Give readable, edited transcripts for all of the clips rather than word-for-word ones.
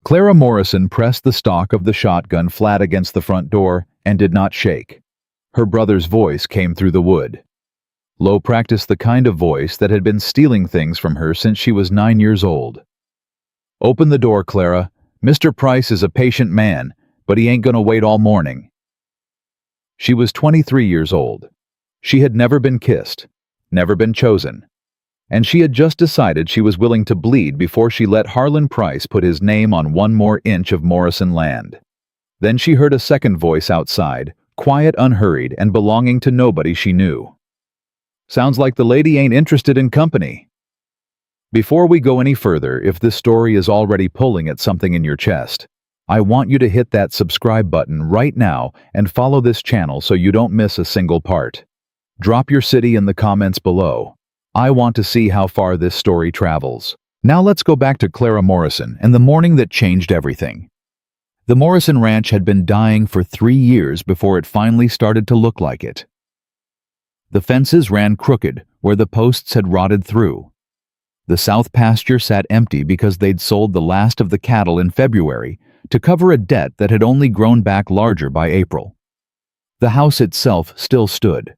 Clara Morrison pressed the stock of the shotgun flat against the front door and did not shake. Her brother's voice came through the wood. Low practiced the kind of voice that had been stealing things from her since she was 9 years old. "Open the door, Clara. Mr. Price is a patient man, but he ain't gonna wait all morning." She was 23 years old. She had never been kissed, never been chosen, and she had just decided she was willing to bleed before she let Harlan Price put his name on one more inch of Morrison land. Then she heard a second voice outside, quiet, unhurried, and belonging to nobody she knew. "Sounds like the lady ain't interested in company." Before we go any further, if this story is already pulling at something in your chest, I want you to hit that subscribe button right now and follow this channel so you don't miss a single part. Drop your city in the comments below. I want to see how far this story travels. Now let's go back to Clara Morrison and the morning that changed everything. The Morrison Ranch had been dying for 3 years before it finally started to look like it. The fences ran crooked where the posts had rotted through. The south pasture sat empty because they'd sold the last of the cattle in February to cover a debt that had only grown back larger by April. The house itself still stood.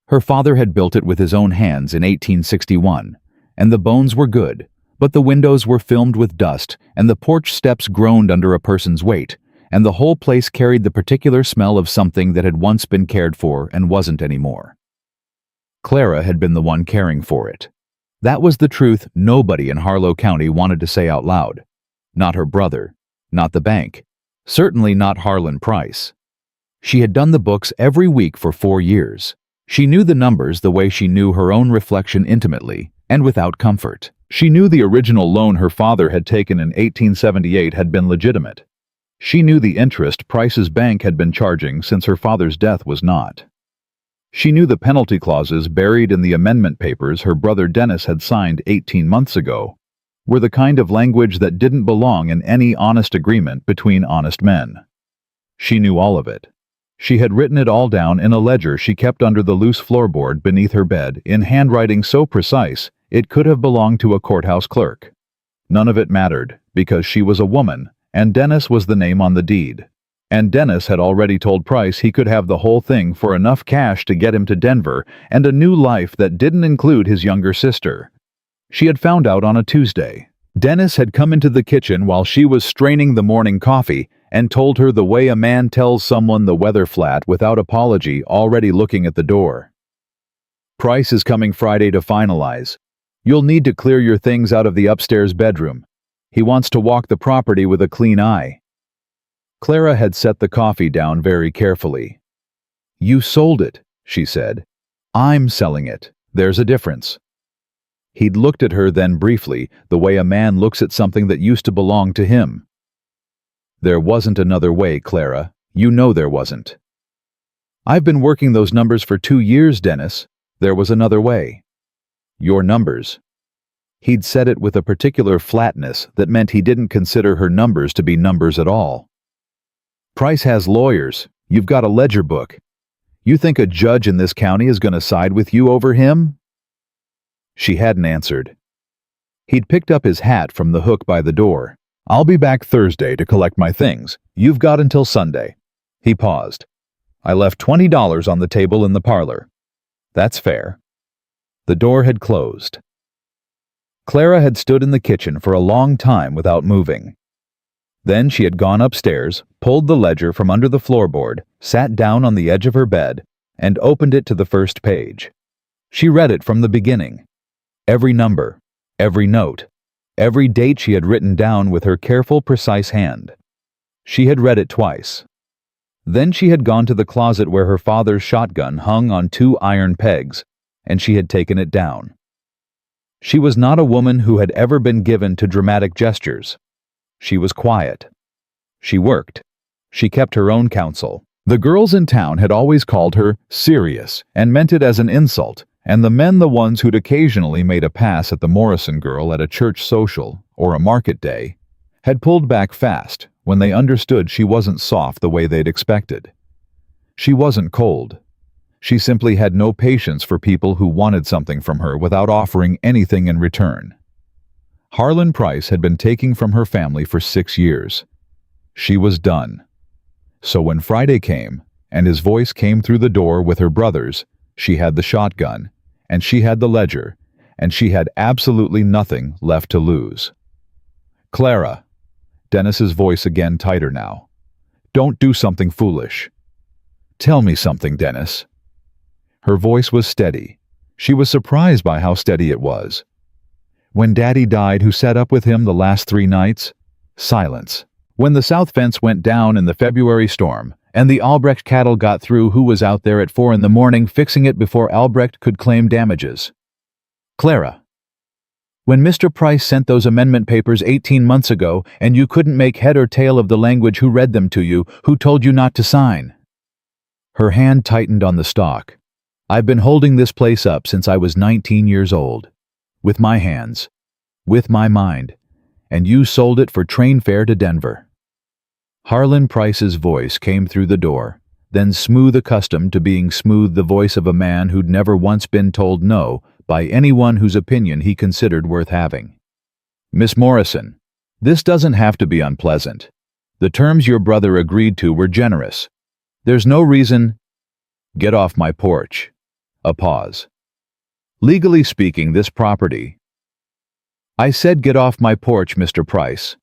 Her father had built it with his own hands in 1861, and the bones were good, but the windows were filmed with dust, and the porch steps groaned under a person's weight, and the whole place carried the particular smell of something that had once been cared for and wasn't anymore. Clara had been the one caring for it. That was the truth nobody in Harlow County wanted to say out loud. Not her brother, not the bank, certainly not Harlan Price. She had done the books every week for 4 years. She knew the numbers the way she knew her own reflection intimately, and without comfort. She knew the original loan her father had taken in 1878 had been legitimate. She knew the interest Price's bank had been charging since her father's death was not. She knew the penalty clauses buried in the amendment papers her brother Dennis had signed 18 months ago were the kind of language that didn't belong in any honest agreement between honest men. She knew all of it. She had written it all down in a ledger she kept under the loose floorboard beneath her bed in handwriting so precise it could have belonged to a courthouse clerk. None of it mattered, because she was a woman, and Dennis was the name on the deed. And Dennis had already told Price he could have the whole thing for enough cash to get him to Denver and a new life that didn't include his younger sister. She had found out on a Tuesday. Dennis had come into the kitchen while she was straining the morning coffee and told her the way a man tells someone the weather flat without apology, already looking at the door. "Price is coming Friday to finalize. You'll need to clear your things out of the upstairs bedroom. He wants to walk the property with a clean eye." Clara had set the coffee down very carefully. "You sold it," she said. "I'm selling it. There's a difference." He'd looked at her then briefly, the way a man looks at something that used to belong to him. "There wasn't another way, Clara. You know there wasn't." "I've been working those numbers for 2 years, Dennis. There was another way." "Your numbers." He'd said it with a particular flatness that meant he didn't consider her numbers to be numbers at all. "Price has lawyers. You've got a ledger book. You think a judge in this county is going to side with you over him?" She hadn't answered. He'd picked up his hat from the hook by the door. "I'll be back Thursday to collect my things. You've got until Sunday." He paused. "I left $20 on the table in the parlor. That's fair." The door had closed. Clara had stood in the kitchen for a long time without moving. Then she had gone upstairs, pulled the ledger from under the floorboard, sat down on the edge of her bed, and opened it to the first page. She read it from the beginning. Every number, every note, every date she had written down with her careful, precise hand. She had read it twice. Then she had gone to the closet where her father's shotgun hung on 2 iron pegs, and she had taken it down. She was not a woman who had ever been given to dramatic gestures. She was quiet. She worked. She kept her own counsel. The girls in town had always called her serious and meant it as an insult, and the men the ones who'd occasionally made a pass at the Morrison girl at a church social or a market day had pulled back fast when they understood she wasn't soft the way they'd expected. She wasn't cold. She simply had no patience for people who wanted something from her without offering anything in return. Harlan Price had been taking from her family for 6 years. She was done. So when Friday came, and his voice came through the door with her brothers, she had the shotgun, and she had the ledger, and she had absolutely nothing left to lose. "Clara," Dennis's voice again tighter now. "Don't do something foolish." "Tell me something, Dennis." Her voice was steady. She was surprised by how steady it was. "When Daddy died, who sat up with him the last 3 nights?" Silence. "When the south fence went down in the February storm, and the Albrecht cattle got through, who was out there at 4 in the morning fixing it before Albrecht could claim damages?" "Clara." "When Mr. Price sent those amendment papers 18 months ago, and you couldn't make head or tail of the language, who read them to you, who told you not to sign?" Her hand tightened on the stock. "I've been holding this place up since I was 19 years old. With my hands. With my mind. And you sold it for train fare to Denver." Harlan Price's voice came through the door, then smooth, accustomed to being smooth, the voice of a man who'd never once been told no by anyone whose opinion he considered worth having. "Miss Morrison, this doesn't have to be unpleasant. The terms your brother agreed to were generous. There's no reason—" "Get off my porch." A pause. "Legally speaking, this property—" "I said get off my porch, Mr. Price."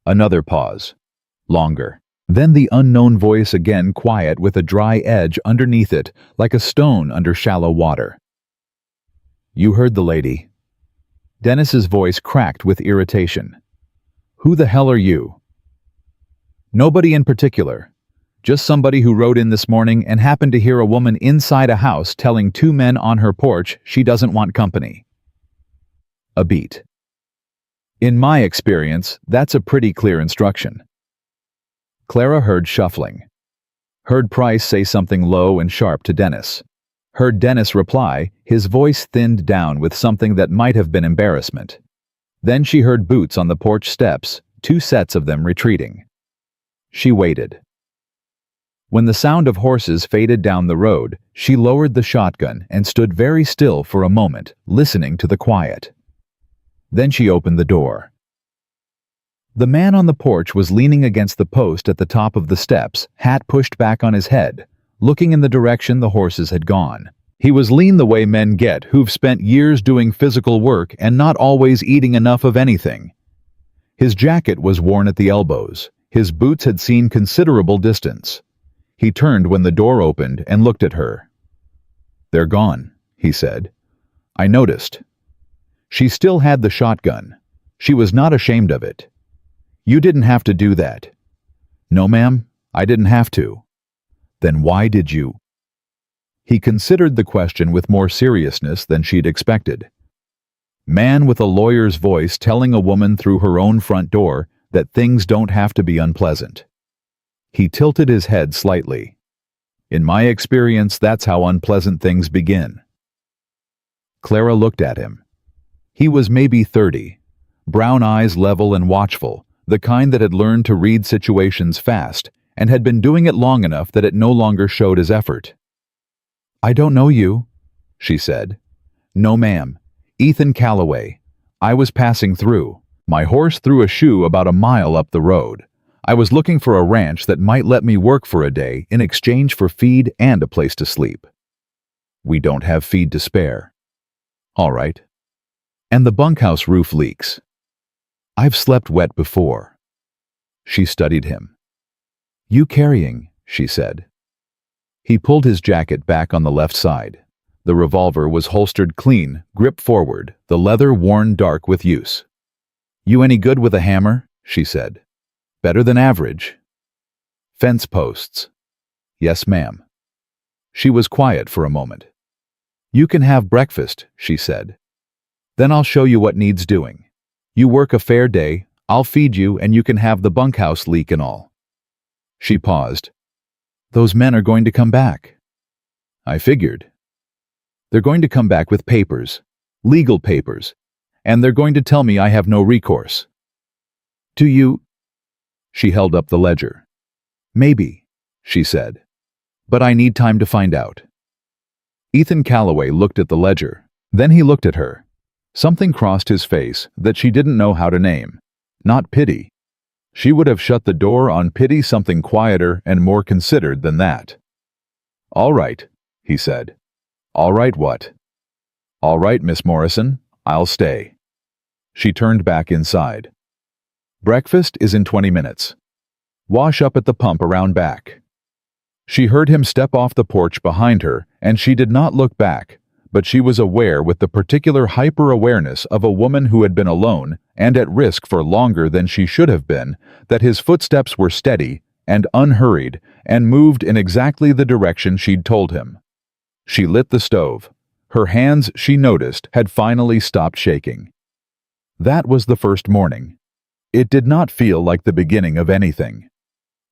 Another pause. Longer. Then the unknown voice again, quiet with a dry edge underneath it, like a stone under shallow water. "You heard the lady." Dennis's voice cracked with irritation. "Who the hell are you?" "Nobody in particular. Just somebody who rode in this morning and happened to hear a woman inside a house telling 2 men on her porch she doesn't want company." A beat. "In my experience, that's a pretty clear instruction." Clara heard shuffling. Heard Price say something low and sharp to Dennis. Heard Dennis reply, his voice thinned down with something that might have been embarrassment. Then she heard boots on the porch steps, 2 sets of them retreating. She waited. When the sound of horses faded down the road, she lowered the shotgun and stood very still for a moment, listening to the quiet. Then she opened the door. The man on the porch was leaning against the post at the top of the steps, hat pushed back on his head, looking in the direction the horses had gone. He was lean the way men get who've spent years doing physical work and not always eating enough of anything. His jacket was worn at the elbows. His boots had seen considerable distance. He turned when the door opened and looked at her. "They're gone," he said. "I noticed." She still had the shotgun. She was not ashamed of it. "You didn't have to do that." "No, ma'am, I didn't have to." "Then why did you?" He considered the question with more seriousness than she'd expected. Man with a lawyer's voice telling a woman through her own front door that things don't have to be unpleasant. He tilted his head slightly. "In my experience, that's how unpleasant things begin." Clara looked at him. He was maybe 30, brown eyes level and watchful, the kind that had learned to read situations fast and had been doing it long enough that it no longer showed as effort. "I don't know you," she said. "No, ma'am. Ethan Calloway. I was passing through. My horse threw a shoe about a mile up the road. I was looking for a ranch that might let me work for a day in exchange for feed and a place to sleep." "We don't have feed to spare." "All right." "And the bunkhouse roof leaks." "I've slept wet before." She studied him. "You carrying," she said. He pulled his jacket back on the left side. The revolver was holstered clean, grip forward, the leather worn dark with use. "You any good with a hammer?" she said. "Better than average." "Fence posts." "Yes, ma'am." She was quiet for a moment. "You can have breakfast," she said. "Then I'll show you what needs doing. You work a fair day, I'll feed you, and you can have the bunkhouse leak and all." She paused. "Those men are going to come back." "I figured." "They're going to come back with papers, legal papers, and they're going to tell me I have no recourse." "Do you—" She held up the ledger. "Maybe," she said. "But I need time to find out." Ethan Calloway looked at the ledger. Then he looked at her. Something crossed his face that she didn't know how to name. Not pity. She would have shut the door on pity something quieter and more considered than that. "All right," he said. "All right what?" "All right, Miss Morrison, I'll stay." She turned back inside. "Breakfast is in 20 minutes. Wash up at the pump around back." She heard him step off the porch behind her, and she did not look back, but she was aware with the particular hyper-awareness of a woman who had been alone and at risk for longer than she should have been, that his footsteps were steady and unhurried and moved in exactly the direction she'd told him. She lit the stove. Her hands, she noticed, had finally stopped shaking. That was the first morning. It did not feel like the beginning of anything.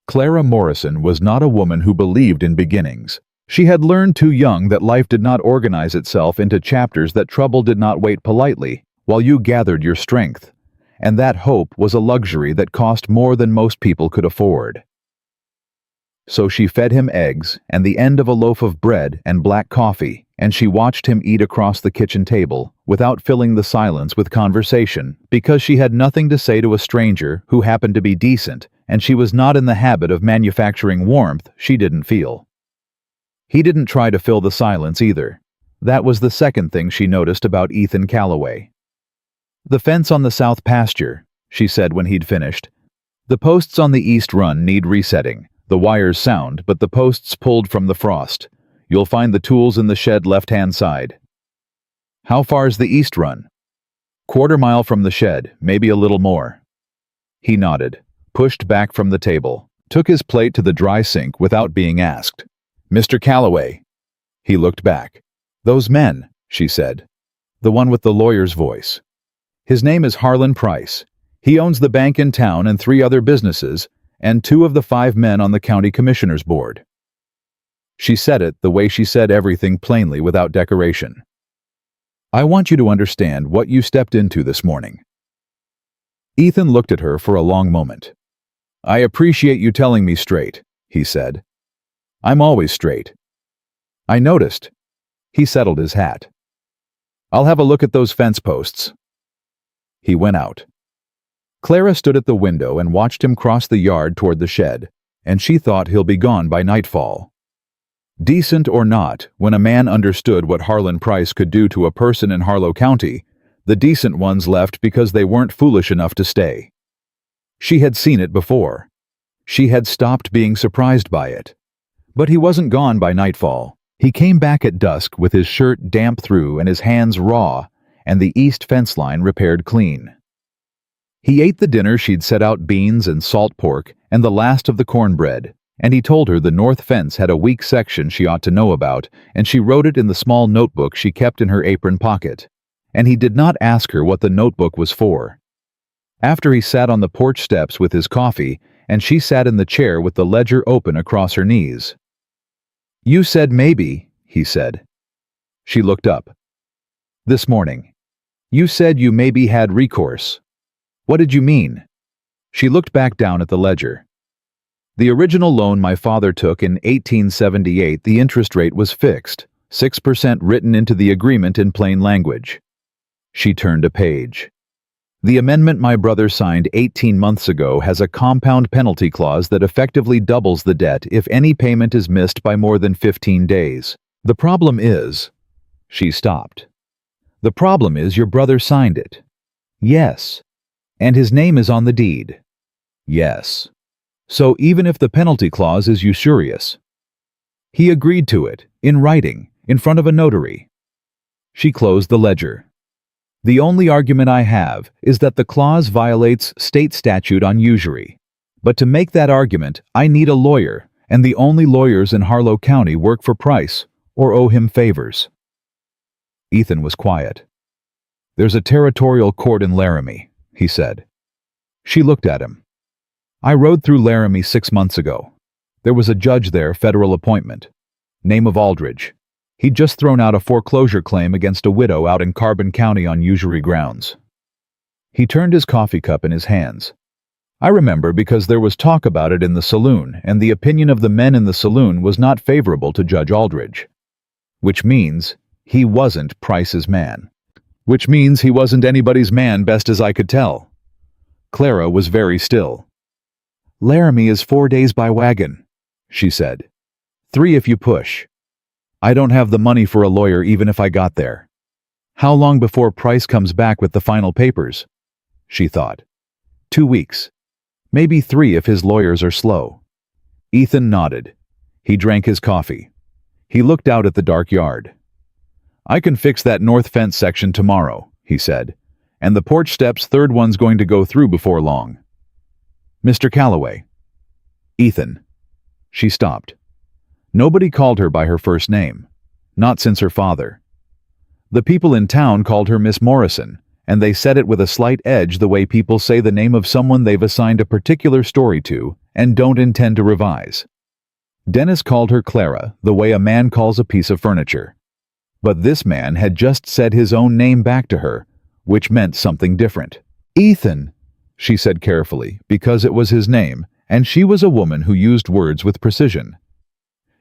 Clara Morrison was not a woman who believed in beginnings. She had learned too young that life did not organize itself into chapters, that trouble did not wait politely while you gathered your strength, and that hope was a luxury that cost more than most people could afford. So she fed him eggs and the end of a loaf of bread and black coffee, and she watched him eat across the kitchen table without filling the silence with conversation, because she had nothing to say to a stranger who happened to be decent, and she was not in the habit of manufacturing warmth she didn't feel. He didn't try to fill the silence either. That was the second thing she noticed about Ethan Calloway. "The fence on the south pasture," she said when he'd finished. "The posts on the east run need resetting. The wires sound, but the posts pulled from the frost. You'll find the tools in the shed left-hand side." "How far's the east run?" "Quarter-mile from the shed, maybe a little more." He nodded, pushed back from the table, took his plate to the dry sink without being asked. "Mr. Calloway." He looked back. "Those men," she said. The one with the lawyer's voice. "His name is Harlan Price. He owns the bank in town and 3 other businesses, and 2 of the 5 men on the county commissioner's board." She said it the way she said everything, plainly, without decoration. "I want you to understand what you stepped into this morning." Ethan looked at her for a long moment. "I appreciate you telling me straight," he said. "I'm always straight." "I noticed." He settled his hat. "I'll have a look at those fence posts." He went out. Clara stood at the window and watched him cross the yard toward the shed, and she thought he'll be gone by nightfall. Decent or not, when a man understood what Harlan Price could do to a person in Harlow County, the decent ones left because they weren't foolish enough to stay. She had seen it before. She had stopped being surprised by it. But he wasn't gone by nightfall. He came back at dusk with his shirt damp through and his hands raw, and the east fence line repaired clean. He ate the dinner she'd set out: beans and salt pork and the last of the cornbread, and he told her the north fence had a weak section she ought to know about, and she wrote it in the small notebook she kept in her apron pocket. And he did not ask her what the notebook was for. After he sat on the porch steps with his coffee, and she sat in the chair with the ledger open across her knees. "You said maybe," he said. She looked up. "This morning. You said you maybe had recourse. What did you mean?" She looked back down at the ledger. "The original loan my father took in 1878, the interest rate was fixed, 6% written into the agreement in plain language." She turned a page. "The amendment my brother signed 18 months ago has a compound penalty clause that effectively doubles the debt if any payment is missed by more than 15 days. The problem is—" She stopped. "The problem is your brother signed it." "Yes." "And his name is on the deed." "Yes." "So even if the penalty clause is usurious?" "He agreed to it, in writing, in front of a notary." She closed the ledger. "The only argument I have is that the clause violates state statute on usury. But to make that argument, I need a lawyer, and the only lawyers in Harlow County work for Price or owe him favors." Ethan was quiet. "There's a territorial court in Laramie," he said. She looked at him. "I rode through Laramie 6 months ago. There was a judge there, federal appointment. Name of Aldridge. He'd just thrown out a foreclosure claim against a widow out in Carbon County on usury grounds." He turned his coffee cup in his hands. "I remember because there was talk about it in the saloon, and the opinion of the men in the saloon was not favorable to Judge Aldridge. Which means he wasn't Price's man." Which means he wasn't anybody's man, best as I could tell. Clara was very still. Laramie is 4 days by wagon, she said. 3 if you push. I don't have the money for a lawyer even if I got there. How long before Price comes back with the final papers? She thought. 2 weeks. Maybe 3 if his lawyers are slow. Ethan nodded. He drank his coffee. He looked out at the dark yard. I can fix that north fence section tomorrow, he said, and the porch steps third one's going to go through before long. Mr. Calloway. Ethan. She stopped. Nobody called her by her first name. Not since her father. The people in town called her Miss Morrison, and they said it with a slight edge the way people say the name of someone they've assigned a particular story to and don't intend to revise. Dennis called her Clara the way a man calls a piece of furniture. But this man had just said his own name back to her, which meant something different. Ethan, she said carefully, because it was his name, and she was a woman who used words with precision.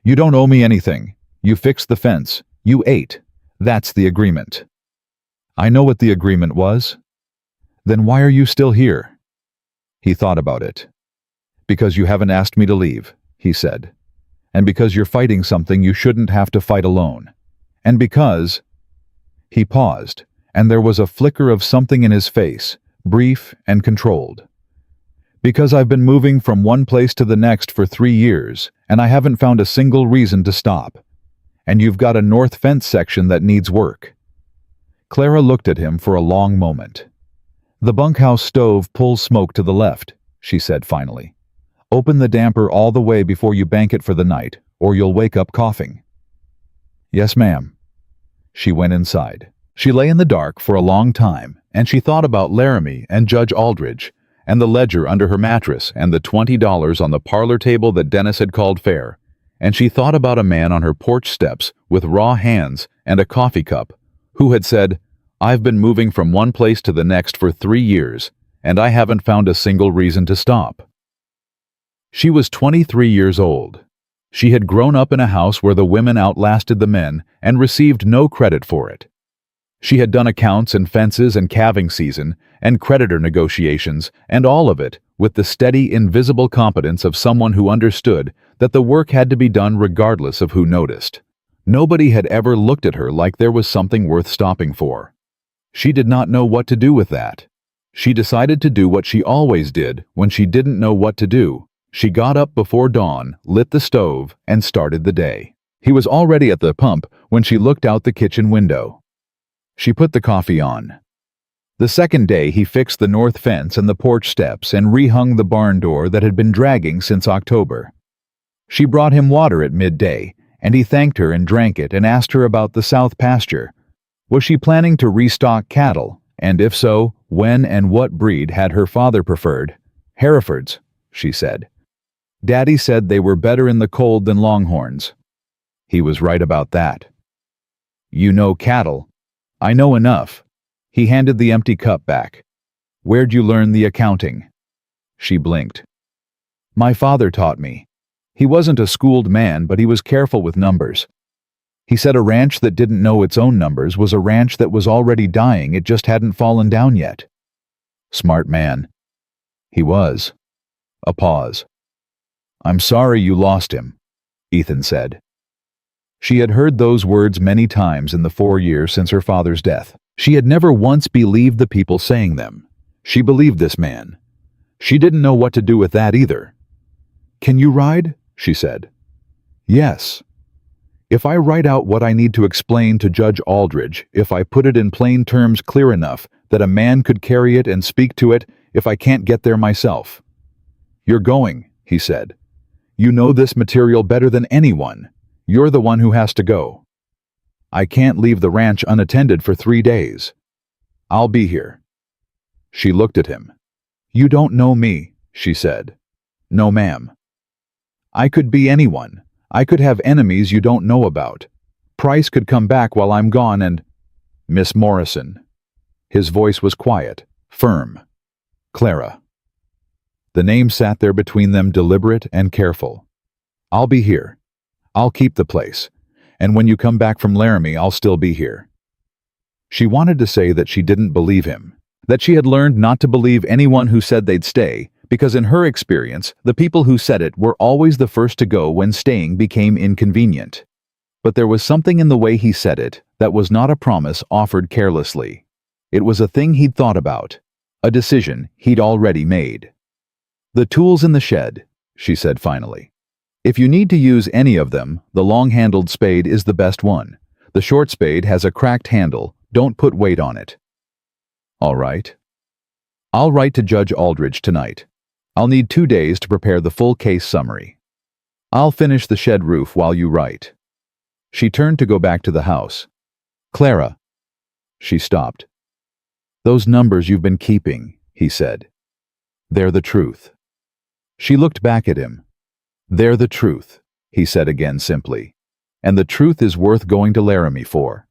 You don't owe me anything. You fixed the fence. You ate. That's the agreement. I know what the agreement was. Then why are you still here? He thought about it. Because you haven't asked me to leave, he said. And because you're fighting something you shouldn't have to fight alone. And because... He paused, and there was a flicker of something in his face, brief and controlled. Because I've been moving from one place to the next for 3 years, and I haven't found a single reason to stop. And you've got a north fence section that needs work. Clara looked at him for a long moment. The bunkhouse stove pulls smoke to the left, she said finally. Open the damper all the way before you bank it for the night, or you'll wake up coughing. Yes, ma'am. She went inside. She lay in the dark for a long time, and she thought about Laramie and Judge Aldridge, and the ledger under her mattress and the $20 on the parlor table that Dennis had called fair, and she thought about a man on her porch steps with raw hands and a coffee cup, who had said, I've been moving from one place to the next for 3 years, and I haven't found a single reason to stop. She was 23 years old. She had grown up in a house where the women outlasted the men and received no credit for it. She had done accounts and fences and calving season and creditor negotiations, and all of it with the steady, invisible competence of someone who understood that the work had to be done regardless of who noticed. Nobody had ever looked at her like there was something worth stopping for. She did not know what to do with that. She decided to do what she always did when she didn't know what to do. She got up before dawn, lit the stove, and started the day. He was already at the pump when she looked out the kitchen window. She put the coffee on. The second day he fixed the north fence and the porch steps and rehung the barn door that had been dragging since October. She brought him water at midday, and he thanked her and drank it and asked her about the south pasture. Was she planning to restock cattle, and if so, when and what breed had her father preferred? Herefords, she said. Daddy said they were better in the cold than Longhorns. He was right about that. You know cattle. I know enough. He handed the empty cup back. Where'd you learn the accounting? She blinked. My father taught me. He wasn't a schooled man, but he was careful with numbers. He said a ranch that didn't know its own numbers was a ranch that was already dying, it just hadn't fallen down yet. Smart man. He was. A pause. I'm sorry you lost him, Ethan said. She had heard those words many times in the 4 years since her father's death. She had never once believed the people saying them. She believed this man. She didn't know what to do with that either. Can you ride? She said. Yes. If I write out what I need to explain to Judge Aldridge, if I put it in plain terms clear enough that a man could carry it and speak to it, if I can't get there myself. You're going, he said. You know this material better than anyone. You're the one who has to go. I can't leave the ranch unattended for 3 days. I'll be here. She looked at him. You don't know me, she said. No, ma'am. I could be anyone. I could have enemies you don't know about. Price could come back while I'm gone and... Miss Morrison. His voice was quiet, firm. Clara. The name sat there between them, deliberate and careful. I'll be here. I'll keep the place. And when you come back from Laramie, I'll still be here. She wanted to say that she didn't believe him, that she had learned not to believe anyone who said they'd stay, because in her experience, the people who said it were always the first to go when staying became inconvenient. But there was something in the way he said it that was not a promise offered carelessly. It was a thing he'd thought about, a decision he'd already made. "The tool's in the shed," she said finally. "If you need to use any of them, the long-handled spade is the best one. The short spade has a cracked handle. Don't put weight on it." "All right. I'll write to Judge Aldridge tonight. I'll need 2 days to prepare the full case summary. I'll finish the shed roof while you write." She turned to go back to the house. "Clara." She stopped. "Those numbers you've been keeping," he said. "They're the truth." She looked back at him. "They're the truth," he said again simply. "And the truth is worth going to Laramie for."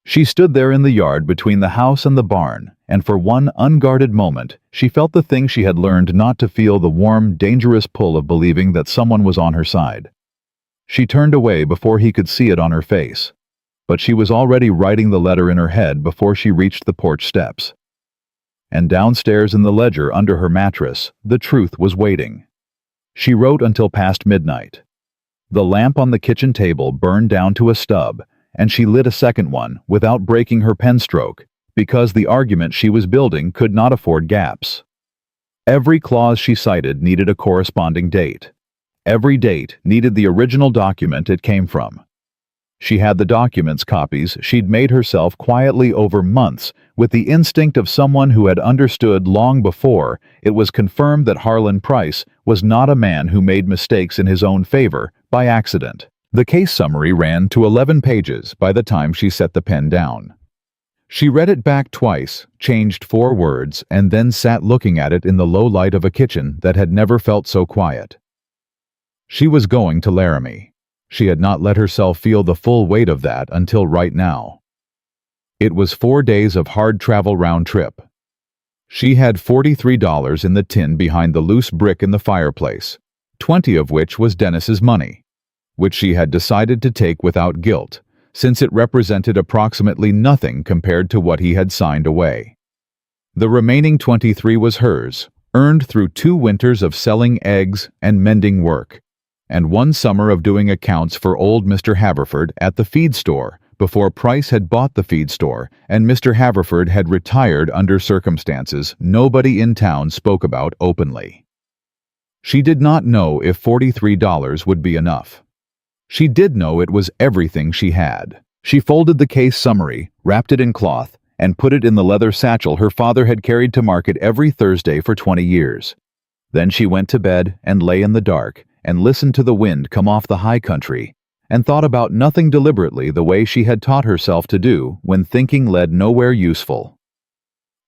She stood there in the yard between the house and the barn, and for one unguarded moment, she felt the thing she had learned not to feel, the warm, dangerous pull of believing that someone was on her side. She turned away before he could see it on her face, but she was already writing the letter in her head before she reached the porch steps. And downstairs in the ledger under her mattress, the truth was waiting. She wrote until past midnight. The lamp on the kitchen table burned down to a stub, and she lit a second one without breaking her pen stroke, because the argument she was building could not afford gaps. Every clause she cited needed a corresponding date. Every date needed the original document it came from. She had the documents copies she'd made herself quietly over months, with the instinct of someone who had understood long before it was confirmed that Harlan Price was not a man who made mistakes in his own favor by accident. The case summary ran to 11 pages by the time she set the pen down. She read it back twice, changed 4 words, and then sat looking at it in the low light of a kitchen that had never felt so quiet. She was going to Laramie. She had not let herself feel the full weight of that until right now. It was 4 days of hard travel round trip. She had $43 in the tin behind the loose brick in the fireplace, 20 of which was Dennis's money, which she had decided to take without guilt, since it represented approximately nothing compared to what he had signed away. The remaining 23 was hers, earned through 2 winters of selling eggs and mending work, and 1 summer of doing accounts for old Mr. Haverford at the feed store before Price had bought the feed store and Mr. Haverford had retired under circumstances nobody in town spoke about openly. She did not know if $43 would be enough. She did know it was everything she had. She folded the case summary, wrapped it in cloth, and put it in the leather satchel her father had carried to market every Thursday for 20 years. Then she went to bed and lay in the dark and listened to the wind come off the high country and thought about nothing deliberately the way she had taught herself to do when thinking led nowhere useful.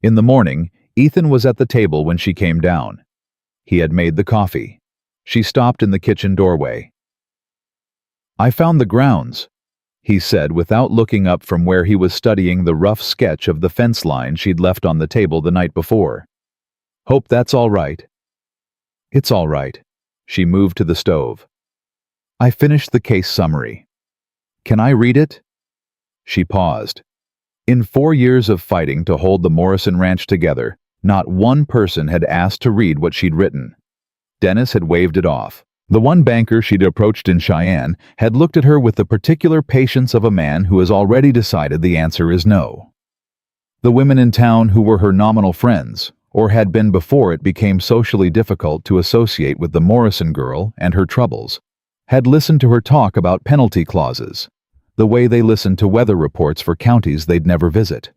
In the morning, Ethan was at the table when she came down. He had made the coffee. She stopped in the kitchen doorway. "I found the grounds," he said without looking up from where he was studying the rough sketch of the fence line she'd left on the table the night before. "Hope that's all right." "It's all right." She moved to the stove. "I finished the case summary. Can I read it?" She paused. In 4 years of fighting to hold the Morrison Ranch together, not one person had asked to read what she'd written. Dennis had waved it off. The one banker she'd approached in Cheyenne had looked at her with the particular patience of a man who has already decided the answer is no. The women in town who were her nominal friends, or had been before it became socially difficult to associate with the Morrison girl and her troubles, had listened to her talk about penalty clauses, the way they listened to weather reports for counties they'd never visit.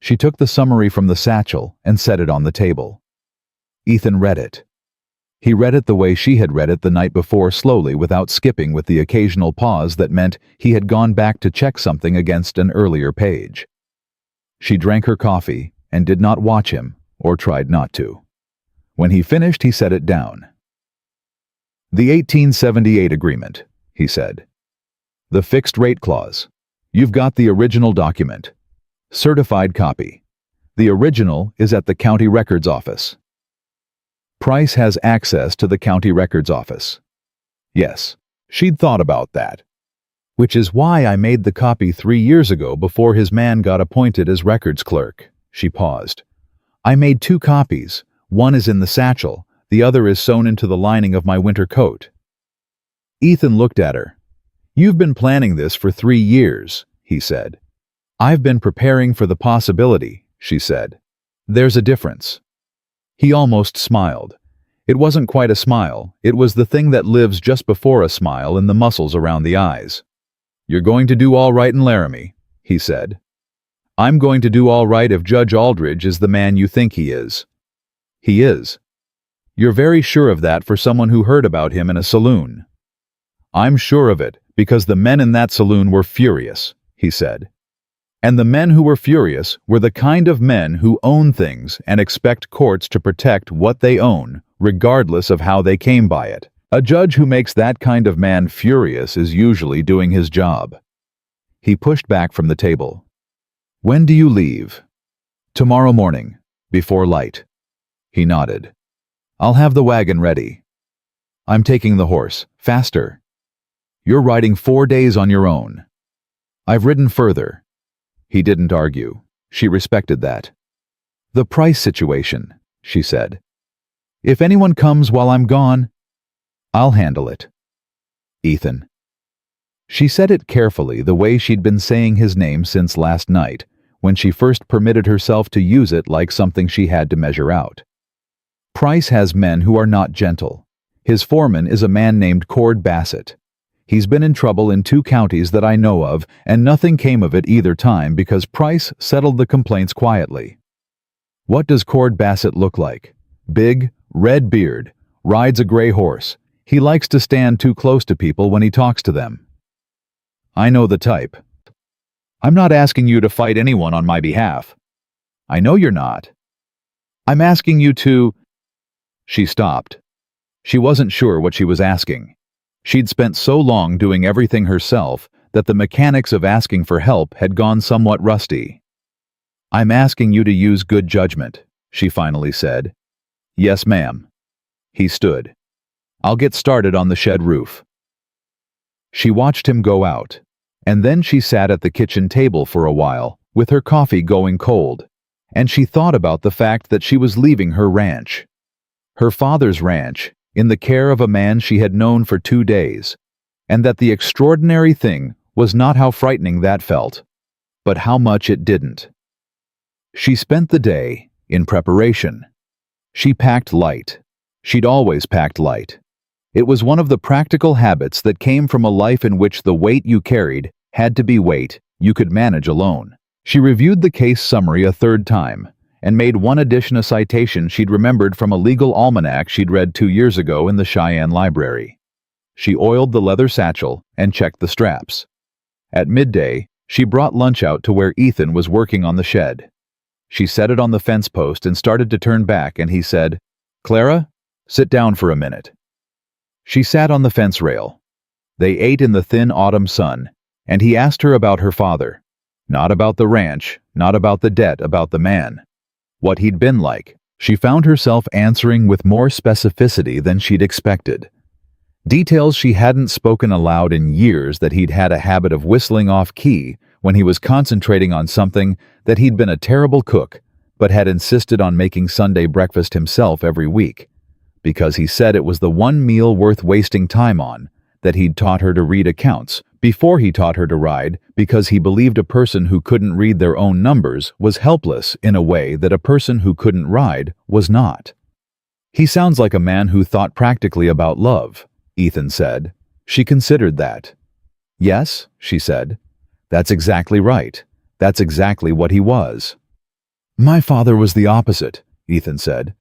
She took the summary from the satchel and set it on the table. Ethan read it. He read it the way she had read it the night before, slowly, without skipping, with the occasional pause that meant he had gone back to check something against an earlier page. She drank her coffee and did not watch him, or tried not to. When he finished, he set it down. "The 1878 agreement," he said. "The fixed rate clause. You've got the original document. Certified copy. The original is at the county records office." Price has access to the county records office. Yes, she'd thought about that. Which is why I made the copy 3 years ago before his man got appointed as records clerk. She paused. I made 2 copies. One is in the satchel. The other is sewn into the lining of my winter coat. Ethan looked at her. You've been planning this for 3 years, he said. I've been preparing for the possibility, she said. There's a difference. He almost smiled. It wasn't quite a smile. It was the thing that lives just before a smile in the muscles around the eyes. You're going to do all right in Laramie, he said. I'm going to do all right if Judge Aldridge is the man you think he is. He is. You're very sure of that for someone who heard about him in a saloon. I'm sure of it because the men in that saloon were furious, he said. And the men who were furious were the kind of men who own things and expect courts to protect what they own, regardless of how they came by it. A judge who makes that kind of man furious is usually doing his job. He pushed back from the table. When do you leave? Tomorrow morning, before light. He nodded. I'll have the wagon ready. I'm taking the horse. Faster. You're riding 4 days on your own. I've ridden further. He didn't argue. She respected that. The price situation, she said. If anyone comes while I'm gone, I'll handle it. Ethan. She said it carefully, the way she'd been saying his name since last night, when she first permitted herself to use it like something she had to measure out. Price has men who are not gentle. His foreman is a man named Cord Bassett. He's been in trouble in 2 counties that I know of, and nothing came of it either time because Price settled the complaints quietly. What does Cord Bassett look like? Big, red beard, rides a gray horse. He likes to stand too close to people when he talks to them. I know the type. I'm not asking you to fight anyone on my behalf. I know you're not. I'm asking you to... She stopped. She wasn't sure what she was asking. She'd spent so long doing everything herself that the mechanics of asking for help had gone somewhat rusty. I'm asking you to use good judgment, she finally said. Yes, ma'am. He stood. I'll get started on the shed roof. She watched him go out, and then she sat at the kitchen table for a while, with her coffee going cold, and she thought about the fact that she was leaving her ranch. Her father's ranch, in the care of a man she had known for 2 days, and that the extraordinary thing was not how frightening that felt, but how much it didn't. She spent the day in preparation. She packed light. She'd always packed light. It was one of the practical habits that came from a life in which the weight you carried had to be weight you could manage alone. She reviewed the case summary a 3rd time, and made one addition a citation she'd remembered from a legal almanac she'd read 2 years ago in the Cheyenne library. She oiled the leather satchel and checked the straps. At midday, she brought lunch out to where Ethan was working on the shed. She set it on the fence post and started to turn back, and he said, "Clara, sit down for a minute." She sat on the fence rail. They ate in the thin autumn sun, and he asked her about her father. Not about the ranch, not about the debt, about the man. What he'd been like. She found herself answering with more specificity than she'd expected. Details she hadn't spoken aloud in years, that he'd had a habit of whistling off-key when he was concentrating on something, that he'd been a terrible cook, but had insisted on making Sunday breakfast himself every week, because he said it was the one meal worth wasting time on, that he'd taught her to read accounts before he taught her to ride, because he believed a person who couldn't read their own numbers was helpless in a way that a person who couldn't ride was not. He sounds like a man who thought practically about love, Ethan said. She considered that. Yes, she said. That's exactly right. That's exactly what he was. My father was the opposite, Ethan said.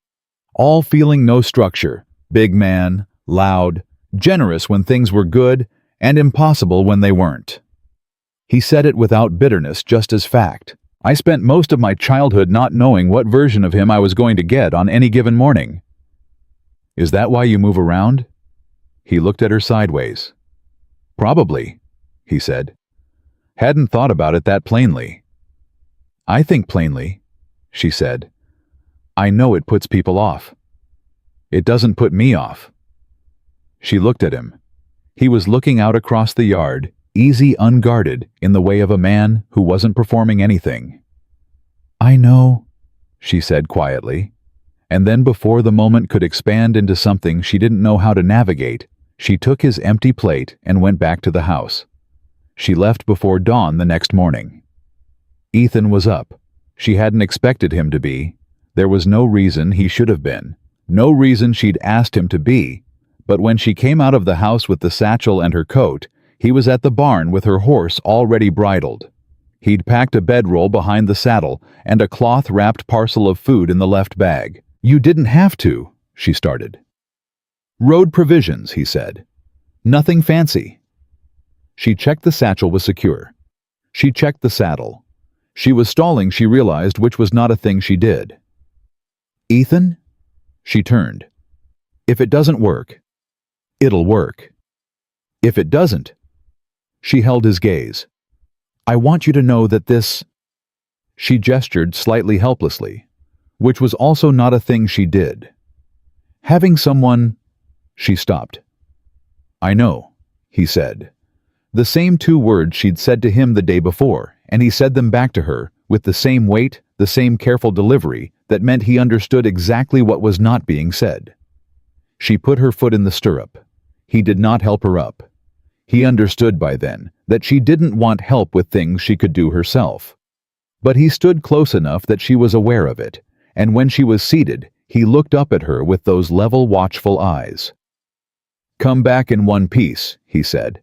All feeling, no structure, big man, loud, generous when things were good, and impossible when they weren't. He said it without bitterness, just as fact. I spent most of my childhood not knowing what version of him I was going to get on any given morning. Is that why you move around? He looked at her sideways. Probably, he said. Hadn't thought about it that plainly. I think plainly, she said. I know it puts people off. It doesn't put me off. She looked at him. He was looking out across the yard, easy, unguarded, in the way of a man who wasn't performing anything. "I know," she said quietly, and then before the moment could expand into something she didn't know how to navigate, she took his empty plate and went back to the house. She left before dawn the next morning. Ethan was up. She hadn't expected him to be. There was no reason he should have been. No reason she'd asked him to be. But when she came out of the house with the satchel and her coat, he was at the barn with her horse already bridled. He'd packed a bedroll behind the saddle and a cloth-wrapped parcel of food in the left bag. "You didn't have to," she started. "Road provisions," he said. "Nothing fancy." She checked the satchel was secure. She checked the saddle. She was stalling, she realized, which was not a thing she did. "Ethan?" She turned. "If it doesn't work, it'll work. If it doesn't..." She held his gaze. "I want you to know that this..." She gestured slightly helplessly, which was also not a thing she did. "Having someone..." She stopped. "I know," he said. The same two words she'd said to him the day before, and he said them back to her, with the same weight, the same careful delivery, that meant he understood exactly what was not being said. She put her foot in the stirrup. He did not help her up. He understood by then that she didn't want help with things she could do herself. But he stood close enough that she was aware of it, and when she was seated, he looked up at her with those level, watchful eyes. "Come back in one piece," he said,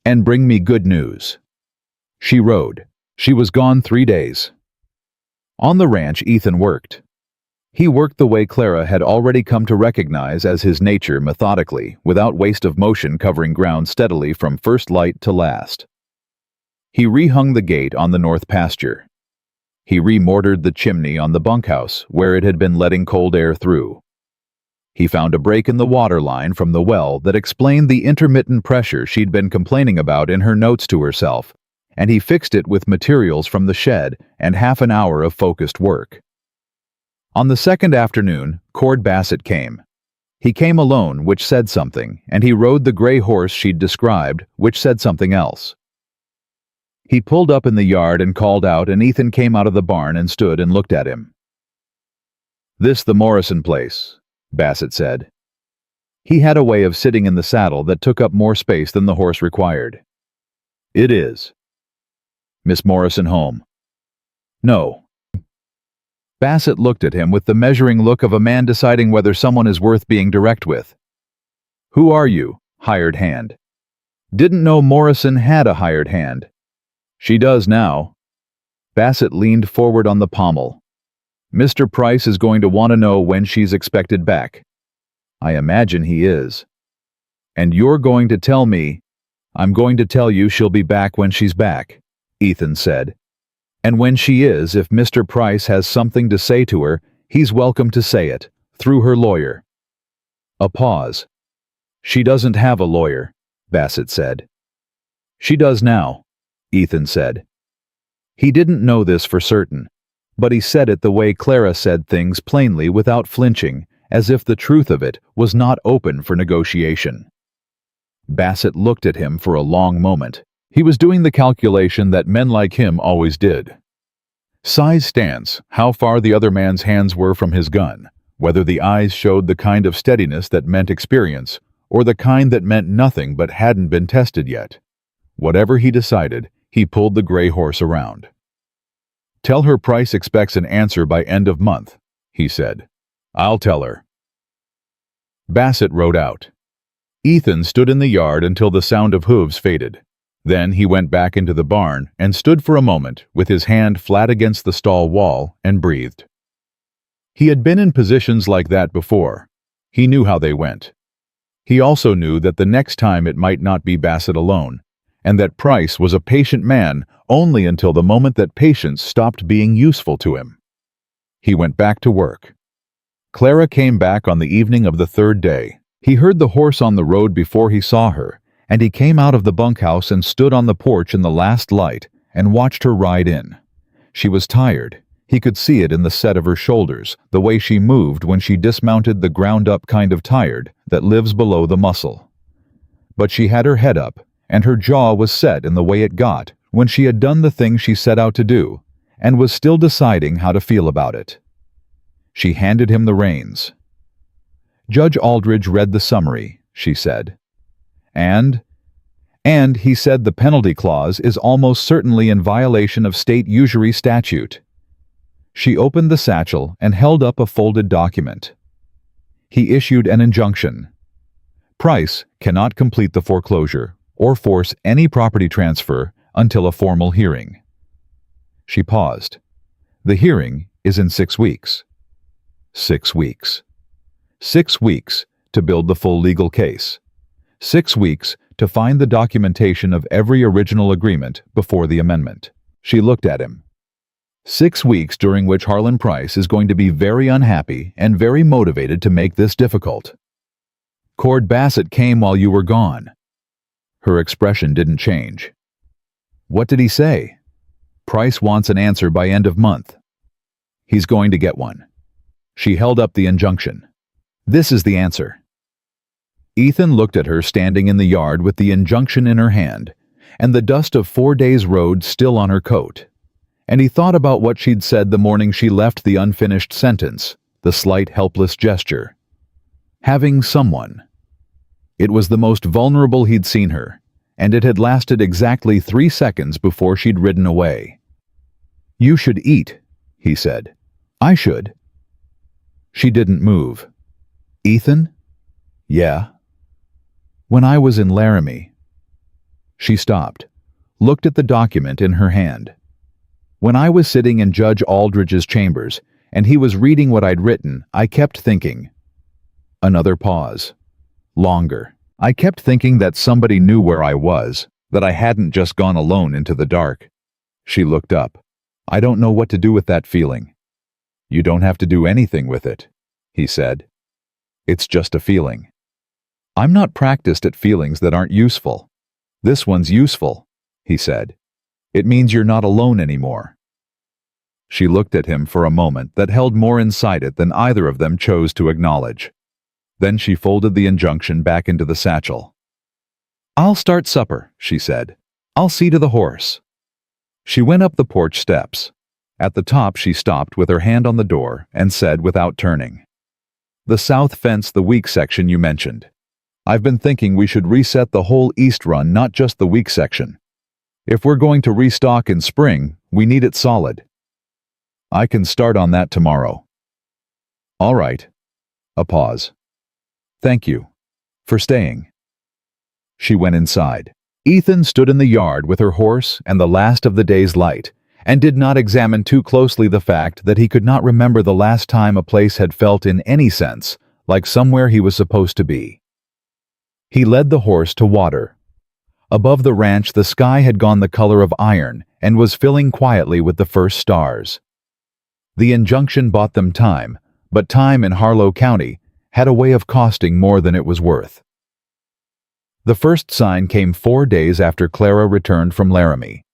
"and bring me good news." She rode. She was gone 3 days. On the ranch, Ethan worked. He worked the way Clara had already come to recognize as his nature, methodically, without waste of motion, covering ground steadily from first light to last. He rehung the gate on the north pasture. He remortared the chimney on the bunkhouse, where it had been letting cold air through. He found a break in the water line from the well that explained the intermittent pressure she'd been complaining about in her notes to herself, and he fixed it with materials from the shed and half an hour of focused work. On the second afternoon, Cord Bassett came. He came alone, which said something, and he rode the gray horse she'd described, which said something else. He pulled up in the yard and called out, and Ethan came out of the barn and stood and looked at him. "This the Morrison place," Bassett said. He had a way of sitting in the saddle that took up more space than the horse required. "It is." "Miss Morrison home?" "No." Bassett looked at him with the measuring look of a man deciding whether someone is worth being direct with. "Who are you, hired hand?" "Didn't know Morrison had a hired hand." "She does now." Bassett leaned forward on the pommel. "Mr. Price is going to want to know when she's expected back." "I imagine he is." "And you're going to tell me..." "I'm going to tell you she'll be back when she's back," Ethan said. "And when she is, if Mr. Price has something to say to her, he's welcome to say it, through her lawyer." A pause. "She doesn't have a lawyer," Bassett said. "She does now," Ethan said. He didn't know this for certain, but he said it the way Clara said things, plainly, without flinching, as if the truth of it was not open for negotiation. Bassett looked at him for a long moment. He was doing the calculation that men like him always did. Size, stance, how far the other man's hands were from his gun, whether the eyes showed the kind of steadiness that meant experience, or the kind that meant nothing but hadn't been tested yet. Whatever he decided, he pulled the gray horse around. "Tell her Price expects an answer by end of month," he said. "I'll tell her." Bassett rode out. Ethan stood in the yard until the sound of hooves faded. Then he went back into the barn and stood for a moment with his hand flat against the stall wall and breathed. He had been in positions like that before. He knew how they went. He also knew that the next time it might not be Bassett alone, and that Price was a patient man only until the moment that patience stopped being useful to him. He went back to work. Clara came back on the evening of the third day. He heard the horse on the road before he saw her, and he came out of the bunkhouse and stood on the porch in the last light and watched her ride in. She was tired. He could see it in the set of her shoulders, the way she moved when she dismounted, the ground-up kind of tired that lives below the muscle. But she had her head up, and her jaw was set in the way it got when she had done the thing she set out to do, and was still deciding how to feel about it. She handed him the reins. Judge Aldridge read the summary, she said. And he said the penalty clause is almost certainly in violation of state usury statute. She opened the satchel and held up a folded document. He issued an injunction. Price cannot complete the foreclosure or force any property transfer until a formal hearing. She paused. The hearing is in 6 weeks. 6 weeks. 6 weeks to build the full legal case. 6 weeks to find the documentation of every original agreement before the amendment. She looked at him. 6 weeks during which Harlan Price is going to be very unhappy and very motivated to make this difficult. Cord Bassett came while you were gone. Her expression didn't change. What did he say? Price wants an answer by end of month. He's going to get one. She held up the injunction. This is the answer. Ethan looked at her standing in the yard with the injunction in her hand, and the dust of 4 days' road still on her coat. And he thought about what she'd said the morning she left, the unfinished sentence, the slight helpless gesture. Having someone. It was the most vulnerable he'd seen her, and it had lasted exactly 3 seconds before she'd ridden away. You should eat, he said. I should. She didn't move. Ethan? Yeah. When I was in Laramie. She stopped, looked at the document in her hand. When I was sitting in Judge Aldridge's chambers, and he was reading what I'd written, I kept thinking. Another pause. Longer. I kept thinking that somebody knew where I was, that I hadn't just gone alone into the dark. She looked up. I don't know what to do with that feeling. You don't have to do anything with it, he said. It's just a feeling. I'm not practiced at feelings that aren't useful. This one's useful, he said. It means you're not alone anymore. She looked at him for a moment that held more inside it than either of them chose to acknowledge. Then she folded the injunction back into the satchel. I'll start supper, she said. I'll see to the horse. She went up the porch steps. At the top she stopped with her hand on the door and said without turning. The south fence, the weak section you mentioned. I've been thinking we should reset the whole east run, not just the weak section. If we're going to restock in spring, we need it solid. I can start on that tomorrow. All right. A pause. Thank you. For staying. She went inside. Ethan stood in the yard with her horse and the last of the day's light, and did not examine too closely the fact that he could not remember the last time a place had felt in any sense like somewhere he was supposed to be. He led the horse to water. Above the ranch the sky had gone the color of iron and was filling quietly with the first stars. The injunction bought them time, but time in Harlow County had a way of costing more than it was worth. The first sign came 4 days after Clara returned from Laramie.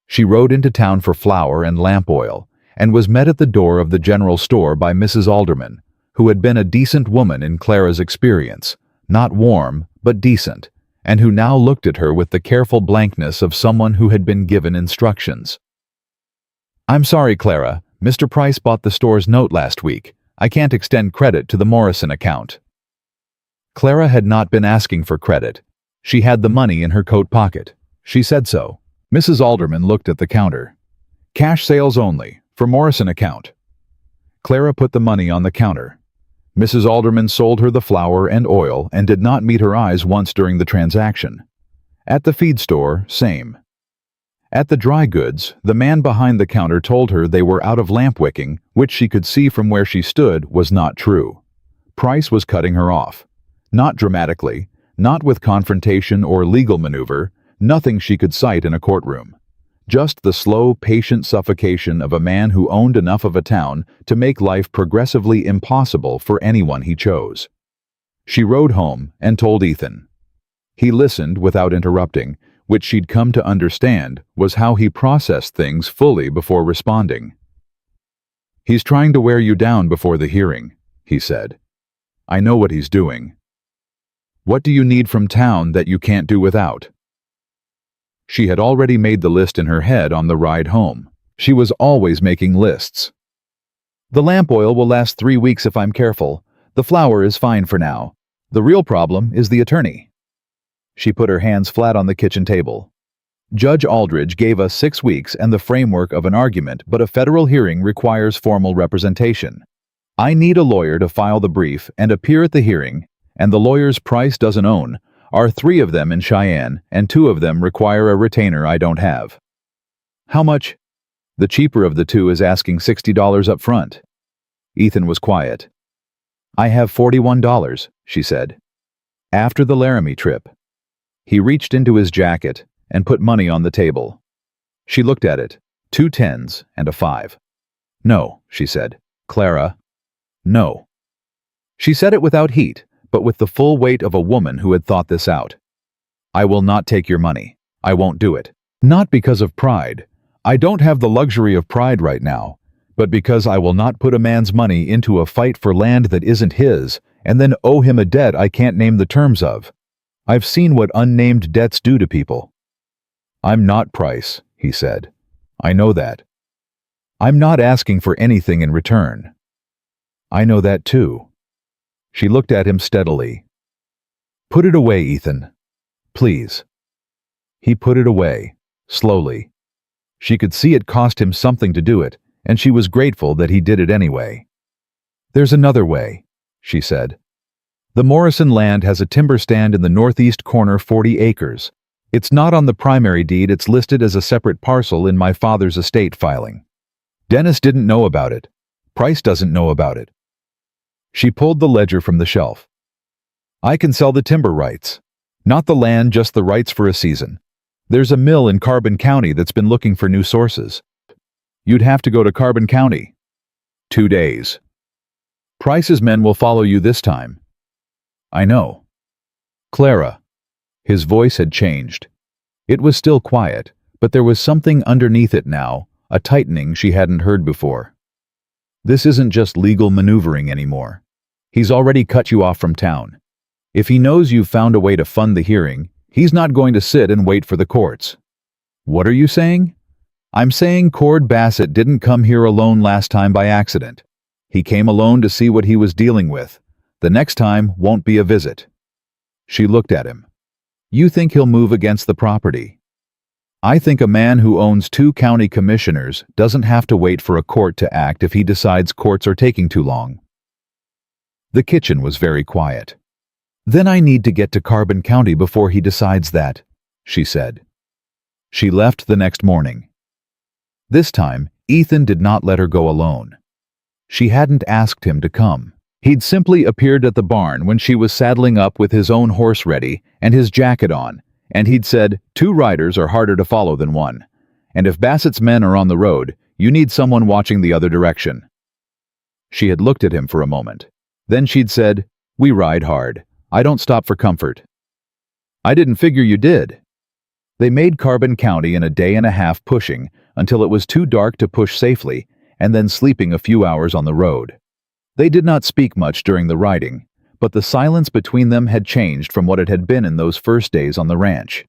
She rode into town for flour and lamp oil, and was met at the door of the general store by Mrs. Alderman, who had been a decent woman in Clara's experience, not warm, but decent, and who now looked at her with the careful blankness of someone who had been given instructions. I'm sorry, Clara. Mr. Price bought the store's note last week. I can't extend credit to the Morrison account. Clara had not been asking for credit. She had the money in her coat pocket. She said so. Mrs. Alderman looked at the counter. Cash sales only, for Morrison account. Clara put the money on the counter. Mrs. Alderman sold her the flour and oil and did not meet her eyes once during the transaction. At the feed store, same. At the dry goods, the man behind the counter told her they were out of lamp wicking, which she could see from where she stood was not true. Price was cutting her off. Not dramatically, not with confrontation or legal maneuver, nothing she could cite in a courtroom. Just the slow, patient suffocation of a man who owned enough of a town to make life progressively impossible for anyone he chose. She rode home and told Ethan. He listened without interrupting, which she'd come to understand was how he processed things fully before responding. He's trying to wear you down before the hearing, he said. I know what he's doing. What do you need from town that you can't do without? She had already made the list in her head on the ride home. She was always making lists. The lamp oil will last 3 weeks if I'm careful. The flour is fine for now. The real problem is the attorney. She put her hands flat on the kitchen table. Judge Aldridge gave us 6 weeks and the framework of an argument, but a federal hearing requires formal representation. I need a lawyer to file the brief and appear at the hearing, and the lawyers Price doesn't own are 3 of them in Cheyenne, and 2 of them require a retainer I don't have. How much? The cheaper of the 2 is asking $60 up front. Ethan was quiet. I have $41, she said. After the Laramie trip. He reached into his jacket and put money on the table. She looked at it, 2 10s and a 5. No, she said. Clara. No. She said it without heat, but with the full weight of a woman who had thought this out. I will not take your money. I won't do it. Not because of pride. I don't have the luxury of pride right now, but because I will not put a man's money into a fight for land that isn't his, and then owe him a debt I can't name the terms of. I've seen what unnamed debts do to people. I'm not Price, he said. I know that. I'm not asking for anything in return. I know that too. She looked at him steadily. Put it away, Ethan. Please. He put it away, slowly. She could see it cost him something to do it, and she was grateful that he did it anyway. There's another way, she said. The Morrison land has a timber stand in the northeast corner, 40 acres. It's not on the primary deed, it's listed as a separate parcel in my father's estate filing. Dennis didn't know about it. Price doesn't know about it. She pulled the ledger from the shelf. I can sell the timber rights. Not the land, just the rights for a season. There's a mill in Carbon County that's been looking for new sources. You'd have to go to Carbon County. 2 days. Price's men will follow you this time. I know. Clara. His voice had changed. It was still quiet, but there was something underneath it now, a tightening she hadn't heard before. This isn't just legal maneuvering anymore. He's already cut you off from town. If he knows you've found a way to fund the hearing, he's not going to sit and wait for the courts. What are you saying? I'm saying Cord Bassett didn't come here alone last time by accident. He came alone to see what he was dealing with. The next time won't be a visit. She looked at him. You think he'll move against the property? I think a man who owns 2 county commissioners doesn't have to wait for a court to act if he decides courts are taking too long. The kitchen was very quiet. Then I need to get to Carbon County before he decides that, she said. She left the next morning. This time, Ethan did not let her go alone. She hadn't asked him to come. He'd simply appeared at the barn when she was saddling up with his own horse ready and his jacket on, and he'd said, 2 riders are harder to follow than 1, and if Bassett's men are on the road, you need someone watching the other direction. She had looked at him for a moment. Then she'd said, we ride hard. I don't stop for comfort. I didn't figure you did. They made Carbon County in a day and a half pushing until it was too dark to push safely, and then sleeping a few hours on the road. They did not speak much during the riding, but the silence between them had changed from what it had been in those first days on the ranch.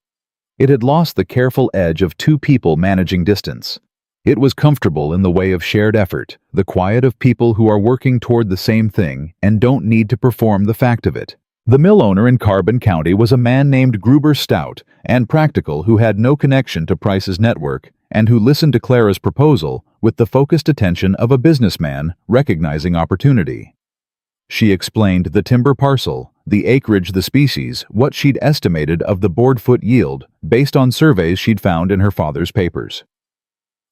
It had lost the careful edge of 2 people managing distance. It was comfortable in the way of shared effort, the quiet of people who are working toward the same thing and don't need to perform the fact of it. The mill owner in Carbon County was a man named Gruber Stout and Practical, who had no connection to Price's network and who listened to Clara's proposal with the focused attention of a businessman recognizing opportunity. She explained the timber parcel, the acreage, the species, what she'd estimated of the board-foot yield based on surveys she'd found in her father's papers.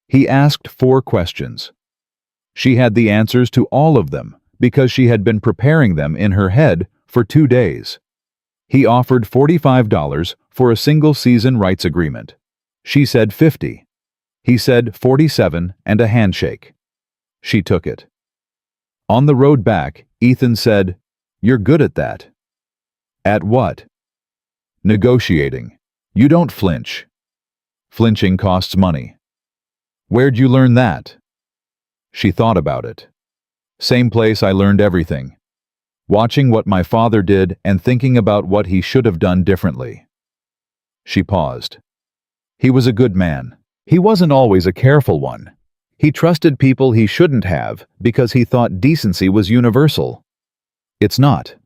He asked 4 questions. She had the answers to all of them because she had been preparing them in her head for 2 days. He offered $45 for a single-season rights agreement. She said $50. He said $47 and a handshake. She took it. On the road back, Ethan said, "You're good at that." At what? Negotiating. You don't flinch. Flinching costs money. Where'd you learn that? She thought about it. Same place I learned everything. Watching what my father did and thinking about what he should have done differently. She paused. He was a good man. He wasn't always a careful one. He trusted people he shouldn't have because he thought decency was universal. It's not.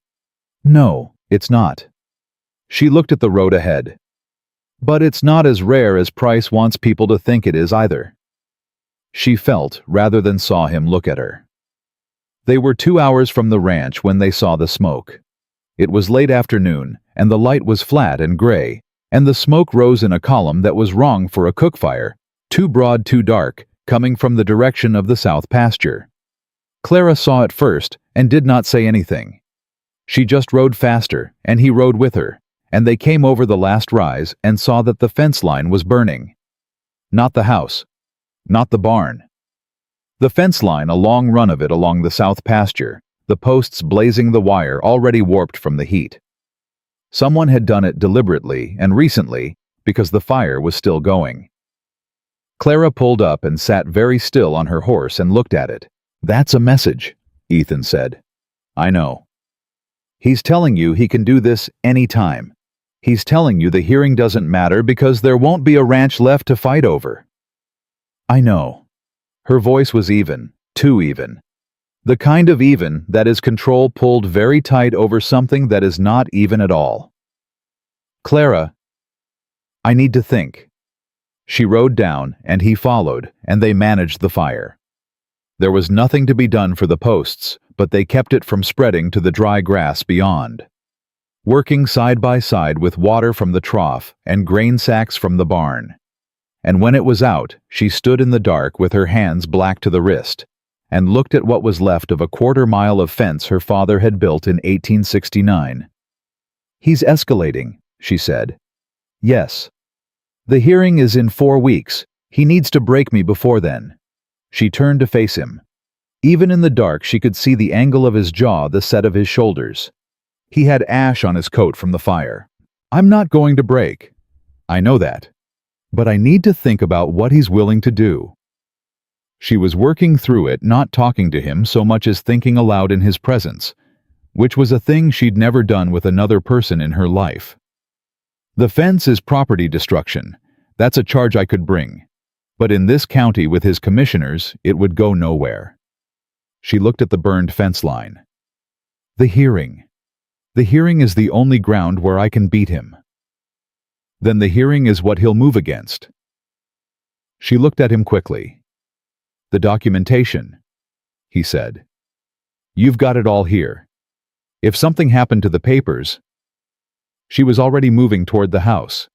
No, it's not. She looked at the road ahead. But it's not as rare as Price wants people to think it is either. She felt rather than saw him look at her. They were 2 hours from the ranch when they saw the smoke. It was late afternoon, and the light was flat and gray, and the smoke rose in a column that was wrong for a cook fire, too broad, too dark, coming from the direction of the south pasture. Clara saw it first and did not say anything. She just rode faster, and he rode with her, and they came over the last rise and saw that the fence line was burning. Not the house. Not the barn. The fence line, a long run of it along the south pasture, the posts blazing the wire already warped from the heat. Someone had done it deliberately and recently because the fire was still going. Clara pulled up and sat very still on her horse and looked at it. "That's a message," Ethan said. "I know. He's telling you he can do this any time. He's telling you the hearing doesn't matter because there won't be a ranch left to fight over." "I know." Her voice was even, too even. The kind of even that is control pulled very tight over something that is not even at all. "Clara, I need to think." She rode down, and he followed, and they managed the fire. There was nothing to be done for the posts, but they kept it from spreading to the dry grass beyond. Working side by side with water from the trough and grain sacks from the barn. And when it was out, she stood in the dark with her hands black to the wrist, and looked at what was left of a quarter-mile of fence her father had built in 1869. "He's escalating," she said. "Yes. The hearing is in 4 weeks. He needs to break me before then." She turned to face him. Even in the dark she could see the angle of his jaw, the set of his shoulders. He had ash on his coat from the fire. "I'm not going to break. I know that. But I need to think about what he's willing to do." She was working through it, not talking to him so much as thinking aloud in his presence, which was a thing she'd never done with another person in her life. "The fence is property destruction. That's a charge I could bring. But in this county with his commissioners, it would go nowhere." She looked at the burned fence line. "The hearing. The hearing is the only ground where I can beat him." "Then the hearing is what he'll move against." She looked at him quickly. "The documentation," he said. "You've got it all here. If something happened to the papers—" She was already moving toward the house.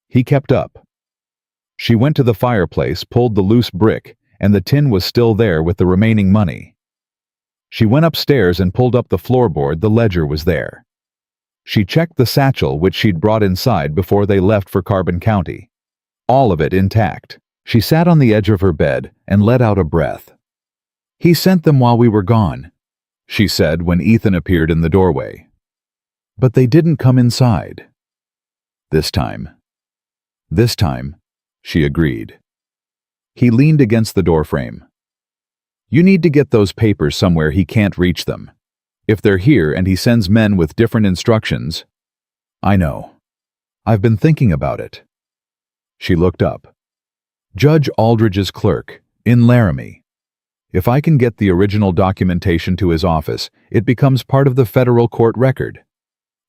He kept up. She went to the fireplace, pulled the loose brick, and the tin was still there with the remaining money. She went upstairs and pulled up the floorboard. The ledger was there. She checked the satchel which she'd brought inside before they left for Carbon County. All of it intact. She sat on the edge of her bed and let out a breath. "He sent them while we were gone," she said when Ethan appeared in the doorway. "But they didn't come inside." This time, she agreed. He leaned against the doorframe. "You need to get those papers somewhere he can't reach them. If they're here and he sends men with different instructions—" "I know. I've been thinking about it." She looked up. "Judge Aldridge's clerk, in Laramie. If I can get the original documentation to his office, it becomes part of the federal court record.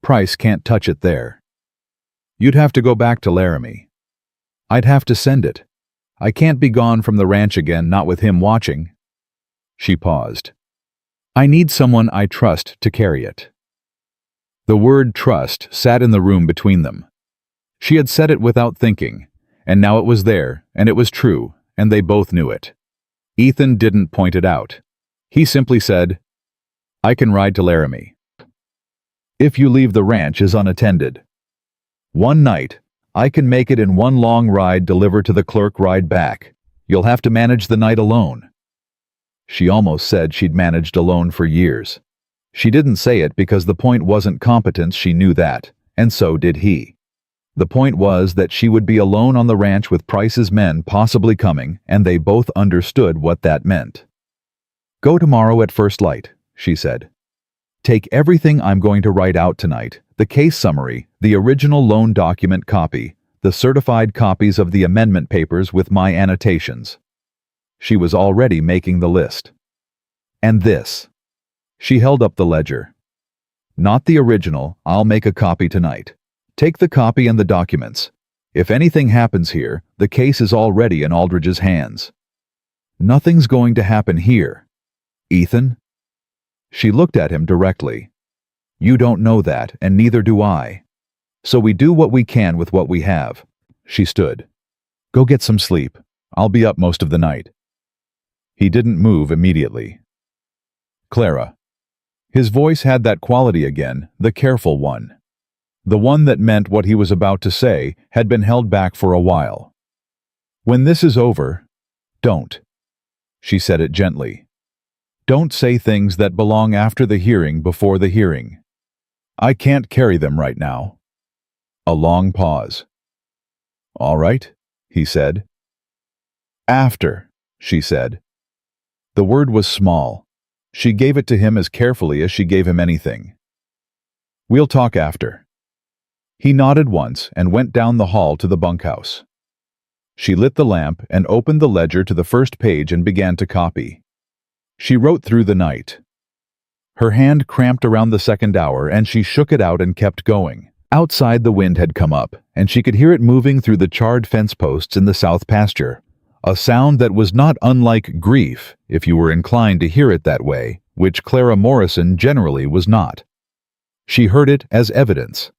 Price can't touch it there. You'd have to go back to Laramie. I'd have to send it. I can't be gone from the ranch again, not with him watching." She paused. "I need someone I trust to carry it." The word trust sat in the room between them. She had said it without thinking, and now it was there, and it was true, and they both knew it. Ethan didn't point it out. He simply said, "I can ride to Laramie. If you leave the ranch as unattended. One night, I can make it in one long ride, deliver to the clerk, ride back. You'll have to manage the night alone." She almost said she'd managed alone for years. She didn't say it because the point wasn't competence, she knew that, and so did he. The point was that she would be alone on the ranch with Price's men possibly coming, and they both understood what that meant. "Go tomorrow at first light," she said. "Take everything I'm going to write out tonight, the case summary, the original loan document copy, the certified copies of the amendment papers with my annotations. She was already making the list. And this. She held up the ledger. Not the original, I'll make a copy tonight. Take the copy and the documents. If anything happens here, the case is already in Aldridge's hands. Nothing's going to happen here. Ethan? She looked at him directly. You don't know that, and neither do I. So we do what we can with what we have. She stood. Go get some sleep. I'll be up most of the night. He didn't move immediately. Clara. His voice had that quality again, the careful one. The one that meant what he was about to say had been held back for a while. When this is over, don't. She said it gently. Don't say things that belong after the hearing before the hearing. I can't carry them right now. A long pause. All right, he said. After, she said. The word was small. She gave it to him as carefully as she gave him anything. We'll talk after. He nodded once and went down the hall to the bunkhouse. She lit the lamp and opened the ledger to the first page and began to copy. She wrote through the night. Her hand cramped around the second hour and she shook it out and kept going. Outside the wind had come up, and she could hear it moving through the charred fence posts in the south pasture, a sound that was not unlike grief, if you were inclined to hear it that way, which Clara Morrison generally was not. She heard it as evidence.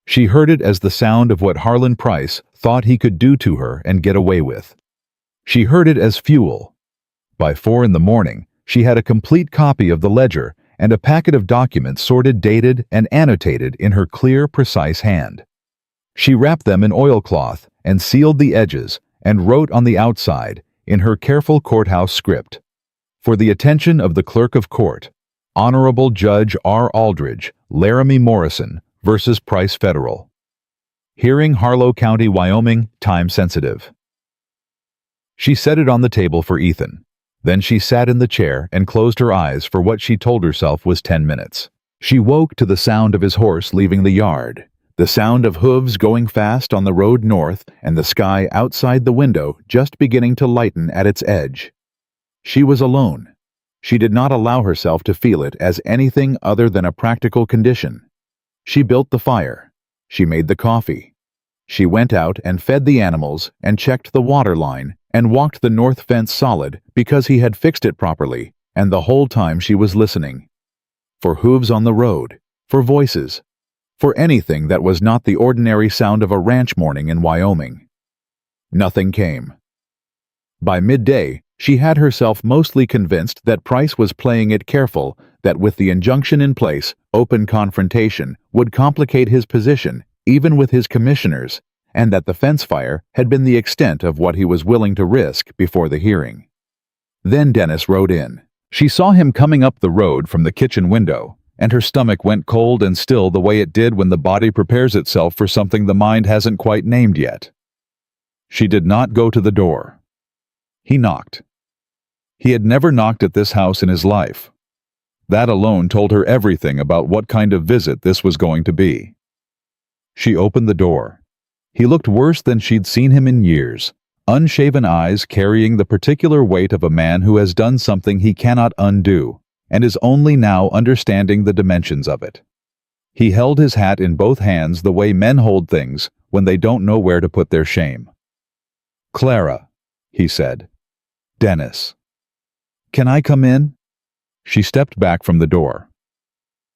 She heard it as the sound of what Harlan Price thought he could do to her and get away with. She heard it as fuel. By 4 a.m, she had a complete copy of the ledger and a packet of documents sorted, dated, and annotated in her clear, precise hand. She wrapped them in oilcloth and sealed the edges and wrote on the outside, in her careful courthouse script, for the attention of the clerk of court, Honorable Judge R. Aldridge, Laramie Morrison versus Price Federal. Hearing Harlow County, Wyoming, time sensitive. She set it on the table for Ethan. Then she sat in the chair and closed her eyes for what she told herself was 10 minutes. She woke to the sound of his horse leaving the yard, the sound of hooves going fast on the road north, and the sky outside the window just beginning to lighten at its edge. She was alone. She did not allow herself to feel it as anything other than a practical condition. She built the fire. She made the coffee. She went out and fed the animals and checked the water line and walked the north fence solid because he had fixed it properly, and the whole time she was listening. For hooves on the road, for voices, for anything that was not the ordinary sound of a ranch morning in Wyoming. Nothing came. By midday, she had herself mostly convinced that Price was playing it careful, that with the injunction in place, open confrontation would complicate his position, even with his commissioners, and that the fence fire had been the extent of what he was willing to risk before the hearing. Then Dennis rode in. She saw him coming up the road from the kitchen window, and her stomach went cold and still the way it did when the body prepares itself for something the mind hasn't quite named yet. She did not go to the door. He knocked. He had never knocked at this house in his life. That alone told her everything about what kind of visit this was going to be. She opened the door. He looked worse than she'd seen him in years, unshaven eyes carrying the particular weight of a man who has done something he cannot undo, and is only now understanding the dimensions of it. He held his hat in both hands the way men hold things when they don't know where to put their shame. "Clara," he said. "Dennis. Can I come in?" She stepped back from the door.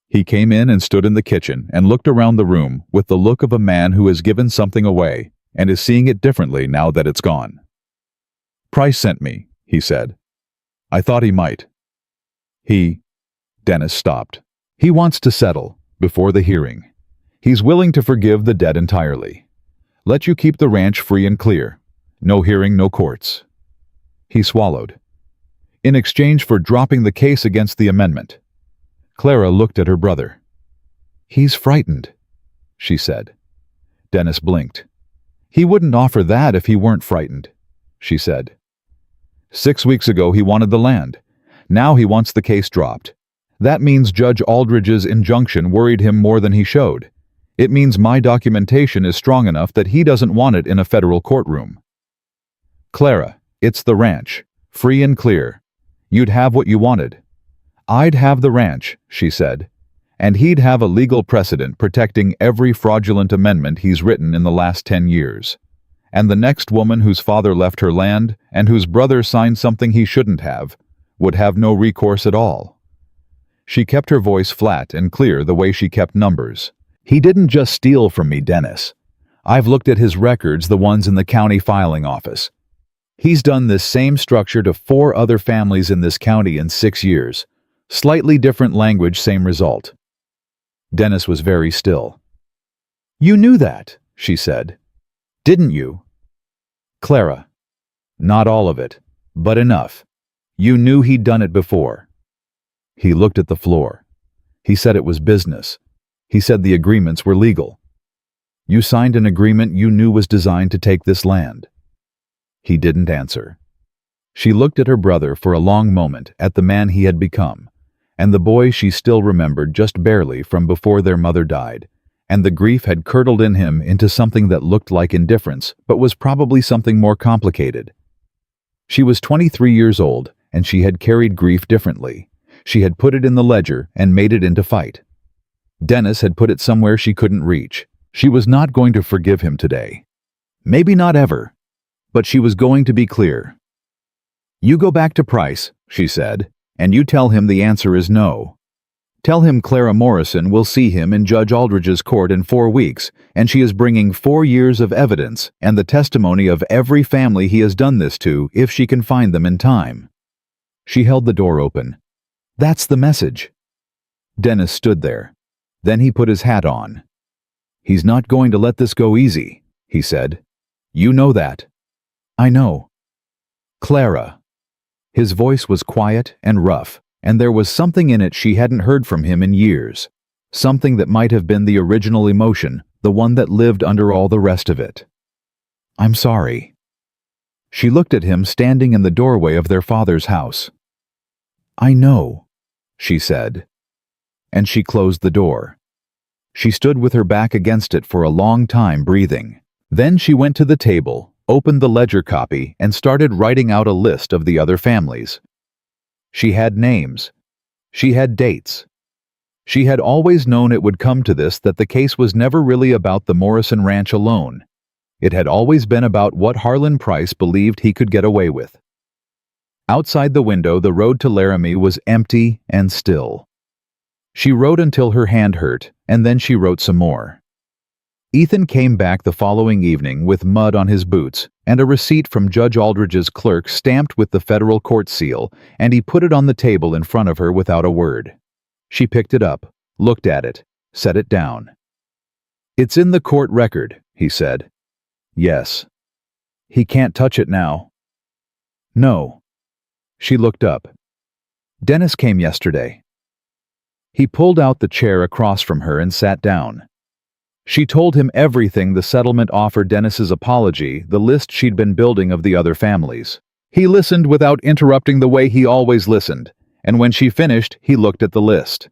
He came in and stood in the kitchen and looked around the room with the look of a man who has given something away and is seeing it differently now that it's gone. "Price sent me," he said. "I thought he might." Dennis stopped. "He wants to settle, before the hearing. He's willing to forgive the debt entirely. Let you keep the ranch free and clear. No hearing, no courts." He swallowed. "In exchange for dropping the case against the amendment." Clara looked at her brother. "He's frightened," she said. Dennis blinked. "He wouldn't offer that if he weren't frightened," she said. 6 weeks ago he wanted the land. Now he wants the case dropped. That means Judge Aldridge's injunction worried him more than he showed. It means my documentation is strong enough that he doesn't want it in a federal courtroom. Clara, it's the ranch. Free and clear. You'd have what you wanted. I'd have the ranch, she said, and he'd have a legal precedent protecting every fraudulent amendment he's written in the last 10 years. And the next woman whose father left her land and whose brother signed something he shouldn't have would have no recourse at all. She kept her voice flat and clear the way she kept numbers. He didn't just steal from me, Dennis. I've looked at his records, the ones in the county filing office. He's done this same structure to 4 other families in this county in 6 years. Slightly different language, same result. Dennis was very still. You knew that, she said. Didn't you? Clara. Not all of it, but enough. You knew he'd done it before. He looked at the floor. He said it was business. He said the agreements were legal. You signed an agreement you knew was designed to take this land. He didn't answer. She looked at her brother for a long moment, at the man he had become, and the boy she still remembered just barely from before their mother died, and the grief had curdled in him into something that looked like indifference, but was probably something more complicated. She was 23 years old, and she had carried grief differently. She had put it in the ledger and made it into fight. Dennis had put it somewhere she couldn't reach. She was not going to forgive him today. Maybe not ever. But she was going to be clear. You go back to Price, she said, and you tell him the answer is no. Tell him Clara Morrison will see him in Judge Aldridge's court in 4 weeks, and she is bringing 4 years of evidence and the testimony of every family he has done this to if she can find them in time. She held the door open. That's the message. Dennis stood there. Then he put his hat on. He's not going to let this go easy, he said. You know that. I know. Clara. His voice was quiet and rough, and there was something in it she hadn't heard from him in years. Something that might have been the original emotion, the one that lived under all the rest of it. I'm sorry. She looked at him standing in the doorway of their father's house. I know, she said. And she closed the door. She stood with her back against it for a long time, breathing. Then she went to the table, opened the ledger copy, and started writing out a list of the other families. She had names. She had dates. She had always known it would come to this, that the case was never really about the Morrison Ranch alone. It had always been about what Harlan Price believed he could get away with. Outside the window, the road to Laramie was empty and still. She wrote until her hand hurt, and then she wrote some more. Ethan came back the following evening with mud on his boots and a receipt from Judge Aldridge's clerk stamped with the federal court seal, and he put it on the table in front of her without a word. She picked it up, looked at it, set it down. It's in the court record, he said. Yes. He can't touch it now. No. She looked up. Dennis came yesterday. He pulled out the chair across from her and sat down. She told him everything: the settlement offer, Dennis's apology, the list she'd been building of the other families. He listened without interrupting the way he always listened, and when she finished, he looked at the list.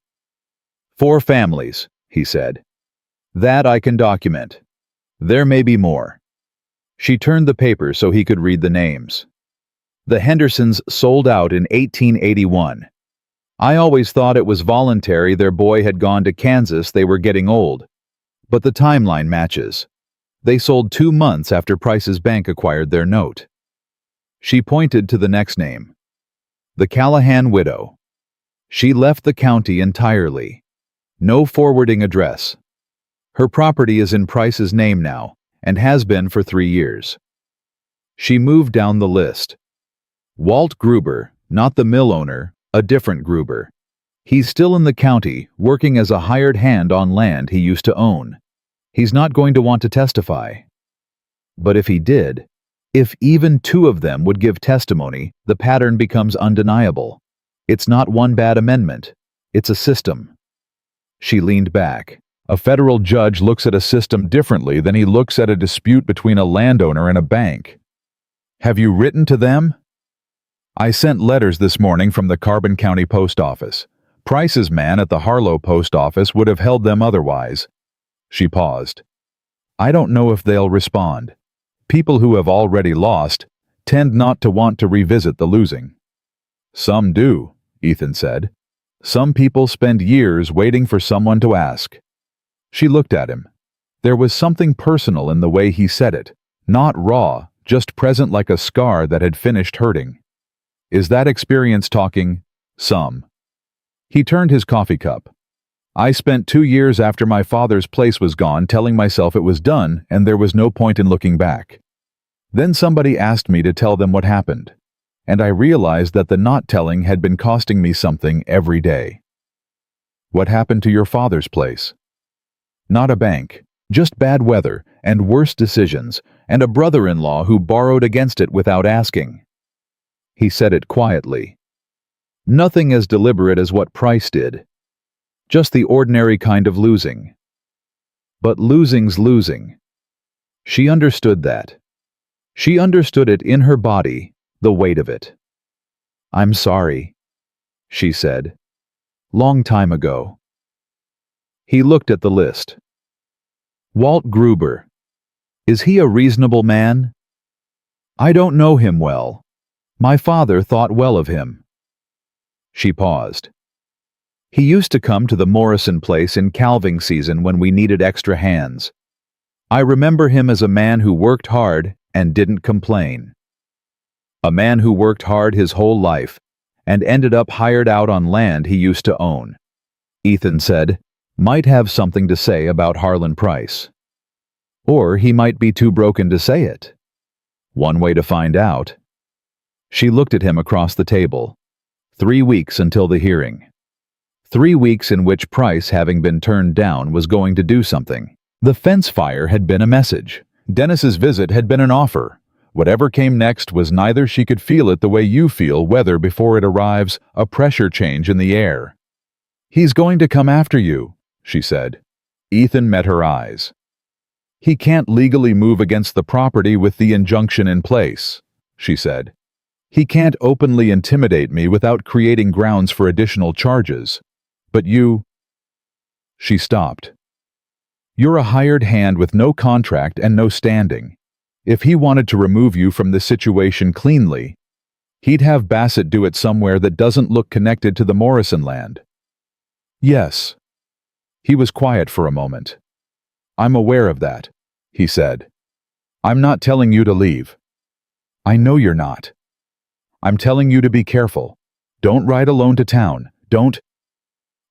4 families, he said. That I can document. There may be more. She turned the paper so he could read the names. The Hendersons sold out in 1881. I always thought it was voluntary. Their boy had gone to Kansas. They were getting old. But the timeline matches. They sold 2 months after Price's bank acquired their note. She pointed to the next name. The Callahan widow. She left the county entirely. No forwarding address. Her property is in Price's name now, and has been for 3 years. She moved down the list. Walt Gruber, not the mill owner, a different Gruber. He's still in the county, working as a hired hand on land he used to own. He's not going to want to testify. But if he did, if even 2 of them would give testimony, the pattern becomes undeniable. It's not one bad amendment. It's a system. She leaned back. A federal judge looks at a system differently than he looks at a dispute between a landowner and a bank. Have you written to them? I sent letters this morning from the Carbon County Post Office. Price's man at the Harlow Post Office would have held them otherwise. She paused. I don't know if they'll respond. People who have already lost tend not to want to revisit the losing. Some do, Ethan said. Some people spend years waiting for someone to ask. She looked at him. There was something personal in the way he said it, not raw, just present like a scar that had finished hurting. Is that experience talking? Some. He turned his coffee cup. I spent 2 years after my father's place was gone telling myself it was done and there was no point in looking back. Then somebody asked me to tell them what happened, and I realized that the not telling had been costing me something every day. What happened to your father's place? Not a bank, just bad weather and worse decisions, and a brother-in-law who borrowed against it without asking. He said it quietly. Nothing as deliberate as what Price did. Just the ordinary kind of losing. But losing's losing. She understood that. She understood it in her body, the weight of it. I'm sorry, she said. Long time ago. He looked at the list. Walt Gruber. Is he a reasonable man? I don't know him well. My father thought well of him. She paused. He used to come to the Morrison place in calving season when we needed extra hands. I remember him as a man who worked hard and didn't complain. A man who worked hard his whole life and ended up hired out on land he used to own. Ethan said, might have something to say about Harlan Price. Or he might be too broken to say it. One way to find out. She looked at him across the table. 3 weeks until the hearing. 3 weeks in which Price, having been turned down, was going to do something. The fence fire had been a message. Dennis's visit had been an offer. Whatever came next was neither. She could feel it the way you feel weather before it arrives, a pressure change in the air. He's going to come after you, she said. Ethan met her eyes. He can't legally move against the property with the injunction in place, she said. He can't openly intimidate me without creating grounds for additional charges. But you... She stopped. You're a hired hand with no contract and no standing. If he wanted to remove you from this situation cleanly, he'd have Bassett do it somewhere that doesn't look connected to the Morrison land. Yes. He was quiet for a moment. I'm aware of that, he said. I'm not telling you to leave. I know you're not. I'm telling you to be careful. Don't ride alone to town. Don't...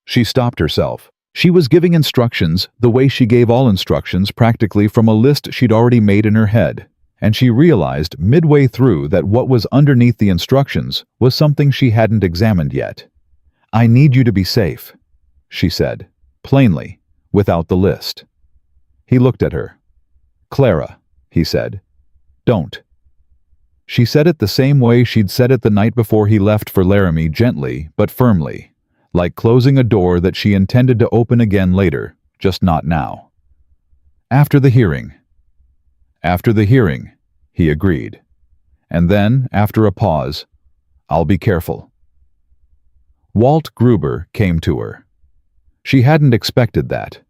She stopped herself. She was giving instructions the way she gave all instructions practically from a list she'd already made in her head, and she realized midway through that what was underneath the instructions was something she hadn't examined yet. I need you to be safe, she said, plainly, without the list. He looked at her. Clara, he said, don't. She said it the same way she'd said it the night before he left for Laramie, gently but firmly. Like closing a door that she intended to open again later, just not now. After the hearing. After the hearing, he agreed. And then, after a pause, I'll be careful. Walt Gruber came to her. She hadn't expected that.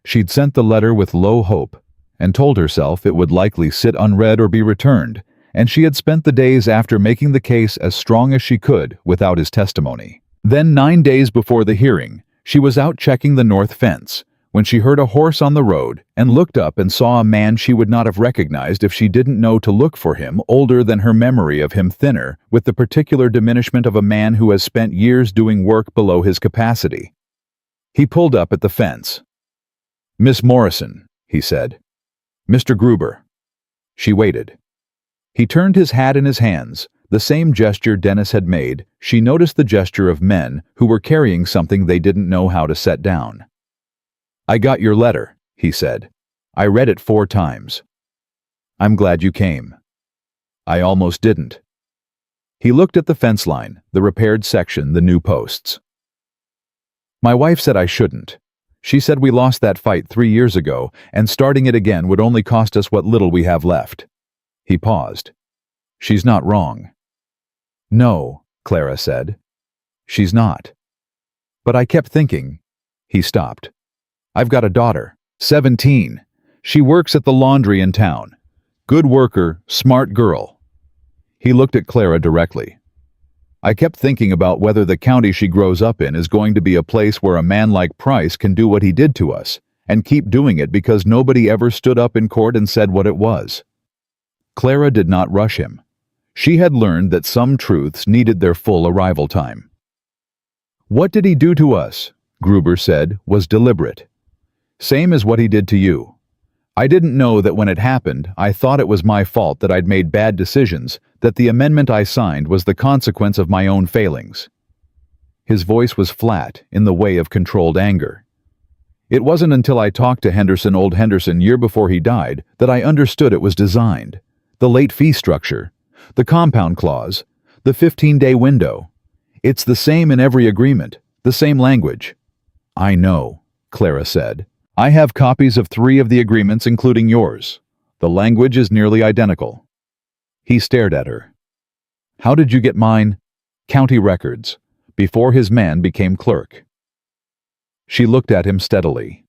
She'd sent the letter with low hope and told herself it would likely sit unread or be returned, and she had spent the days after making the case as strong as she could without his testimony. Then 9 days before the hearing, she was out checking the north fence when she heard a horse on the road and looked up and saw a man she would not have recognized if she didn't know to look for him, older than her memory of him, thinner, with the particular diminishment of a man who has spent years doing work below his capacity. He pulled up at the fence. Miss Morrison, he said. Mr. Gruber. She waited. He turned his hat in his hands. The same gesture Dennis had made. She noticed the gesture of men who were carrying something they didn't know how to set down. I got your letter, he said. I read it 4 times. I'm glad you came. I almost didn't. He looked at the fence line, the repaired section, the new posts. My wife said I shouldn't. She said we lost that fight 3 years ago, and starting it again would only cost us what little we have left. He paused. She's not wrong. No, Clara said. She's not. But I kept thinking. He stopped. I've got a daughter, 17. She works at the laundry in town. Good worker, smart girl. He looked at Clara directly. I kept thinking about whether the county she grows up in is going to be a place where a man like Price can do what he did to us, and keep doing it because nobody ever stood up in court and said what it was. Clara did not rush him. She had learned that some truths needed their full arrival time. What did he do to us? Gruber said, was deliberate. Same as what he did to you. I didn't know that when it happened, I thought it was my fault that I'd made bad decisions, that the amendment I signed was the consequence of my own failings. His voice was flat, in the way of controlled anger. It wasn't until I talked to old Henderson year before he died, that I understood it was designed. The late fee structure, the compound clause, the 15-day window. It's the same in every agreement, the same language. I know, Clara said. I have copies of 3 of the agreements, including yours. The language is nearly identical. He stared at her. How did you get mine? County records, before his man became clerk. She looked at him steadily.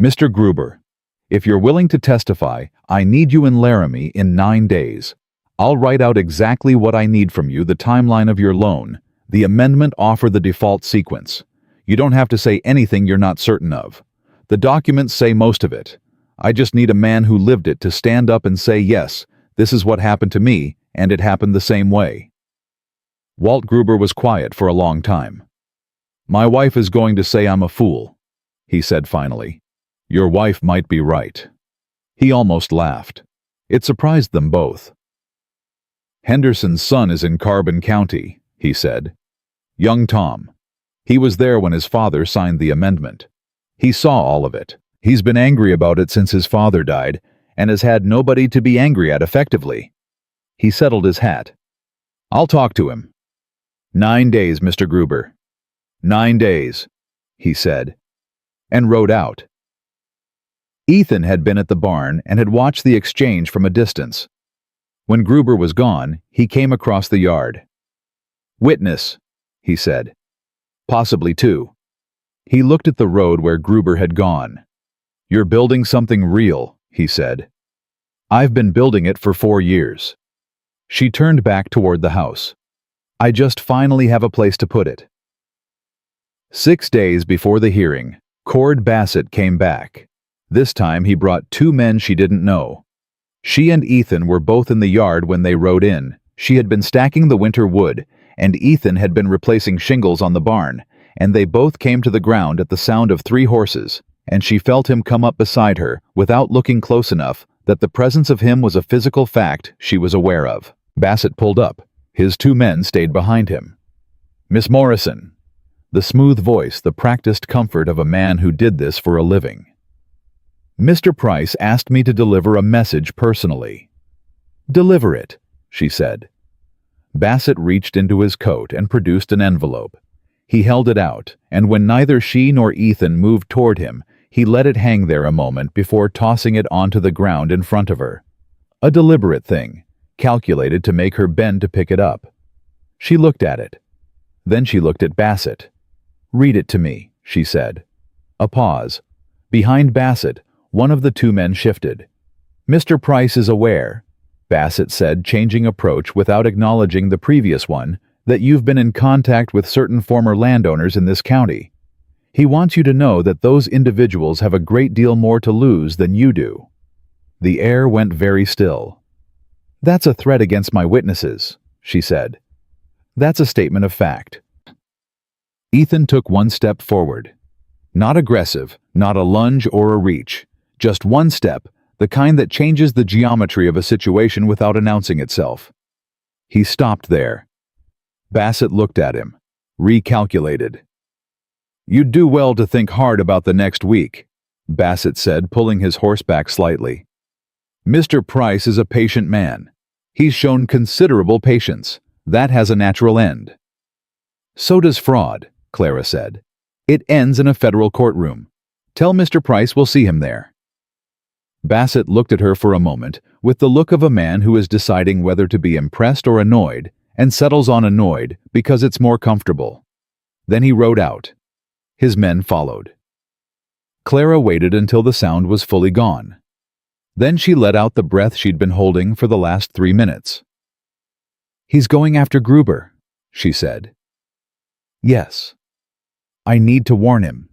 Mr. Gruber, if you're willing to testify, I need you in Laramie in 9 days. I'll write out exactly what I need from you, the timeline of your loan, the amendment offer, the default sequence. You don't have to say anything you're not certain of. The documents say most of it. I just need a man who lived it to stand up and say, yes, this is what happened to me, and it happened the same way. Walt Gruber was quiet for a long time. My wife is going to say I'm a fool, he said finally. Your wife might be right. He almost laughed. It surprised them both. Henderson's son is in Carbon County, he said. Young Tom. He was there when his father signed the amendment. He saw all of it. He's been angry about it since his father died, and has had nobody to be angry at effectively. He settled his hat. I'll talk to him. 9 days, Mr. Gruber. 9 days, he said, and rode out. Ethan had been at the barn and had watched the exchange from a distance. When Gruber was gone, he came across the yard. Witness, he said. Possibly 2. He looked at the road where Gruber had gone. You're building something real, he said. I've been building it for 4 years. She turned back toward the house. I just finally have a place to put it. 6 days before the hearing, Cord Bassett came back. This time he brought 2 men she didn't know. She and Ethan were both in the yard when they rode in. She had been stacking the winter wood, and Ethan had been replacing shingles on the barn, and they both came to the ground at the sound of 3 horses, and she felt him come up beside her without looking close enough that the presence of him was a physical fact she was aware of. Bassett pulled up. His 2 men stayed behind him. Miss Morrison. The smooth voice, the practiced comfort of a man who did this for a living. Mr. Price asked me to deliver a message personally. Deliver it, she said. Bassett reached into his coat and produced an envelope. He held it out, and when neither she nor Ethan moved toward him, he let it hang there a moment before tossing it onto the ground in front of her. A deliberate thing, calculated to make her bend to pick it up. She looked at it. Then she looked at Bassett. Read it to me, she said. A pause. Behind Bassett, one of the 2 men shifted. Mr. Price is aware, Bassett said, changing approach without acknowledging the previous one, that you've been in contact with certain former landowners in this county. He wants you to know that those individuals have a great deal more to lose than you do. The air went very still. That's a threat against my witnesses, she said. That's a statement of fact. Ethan took 1 step forward. Not aggressive, not a lunge or a reach. Just 1 step, the kind that changes the geometry of a situation without announcing itself. He stopped there. Bassett looked at him, recalculated. You'd do well to think hard about the next week, Bassett said, pulling his horse back slightly. Mr. Price is a patient man. He's shown considerable patience. That has a natural end. So does fraud, Clara said. It ends in a federal courtroom. Tell Mr. Price we'll see him there. Bassett looked at her for a moment, with the look of a man who is deciding whether to be impressed or annoyed, and settles on annoyed because it's more comfortable. Then he rode out. His men followed. Clara waited until the sound was fully gone. Then she let out the breath she'd been holding for the last 3 minutes. "He's going after Gruber," she said. "Yes. I need to warn him."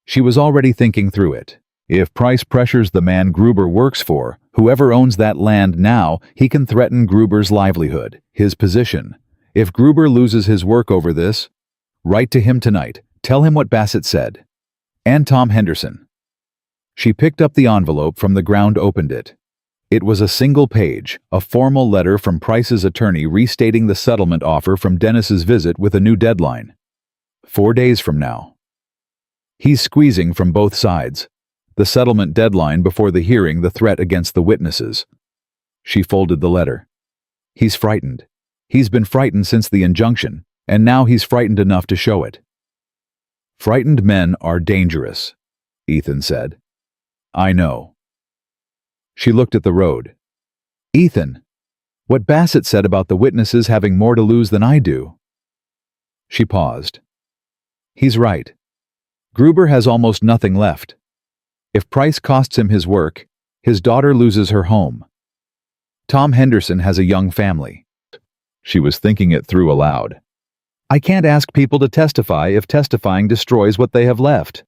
She was already thinking through it. If Price pressures the man Gruber works for, whoever owns that land now, he can threaten Gruber's livelihood, his position. If Gruber loses his work over this, write to him tonight. Tell him what Bassett said. And Tom Henderson. She picked up the envelope from the ground, opened it. It was a single page, a formal letter from Price's attorney restating the settlement offer from Dennis's visit with a new deadline. 4 days from now. He's squeezing from both sides. The settlement deadline before the hearing, the threat against the witnesses. She folded the letter. He's frightened. He's been frightened since the injunction, and now he's frightened enough to show it. "Frightened men are dangerous," Ethan said. "I know." She looked at the road. "Ethan, what Bassett said about the witnesses having more to lose than I do." She paused. "He's right. Gruber has almost nothing left. If Price costs him his work, his daughter loses her home. Tom Henderson has a young family." She was thinking it through aloud. "I can't ask people to testify if testifying destroys what they have left."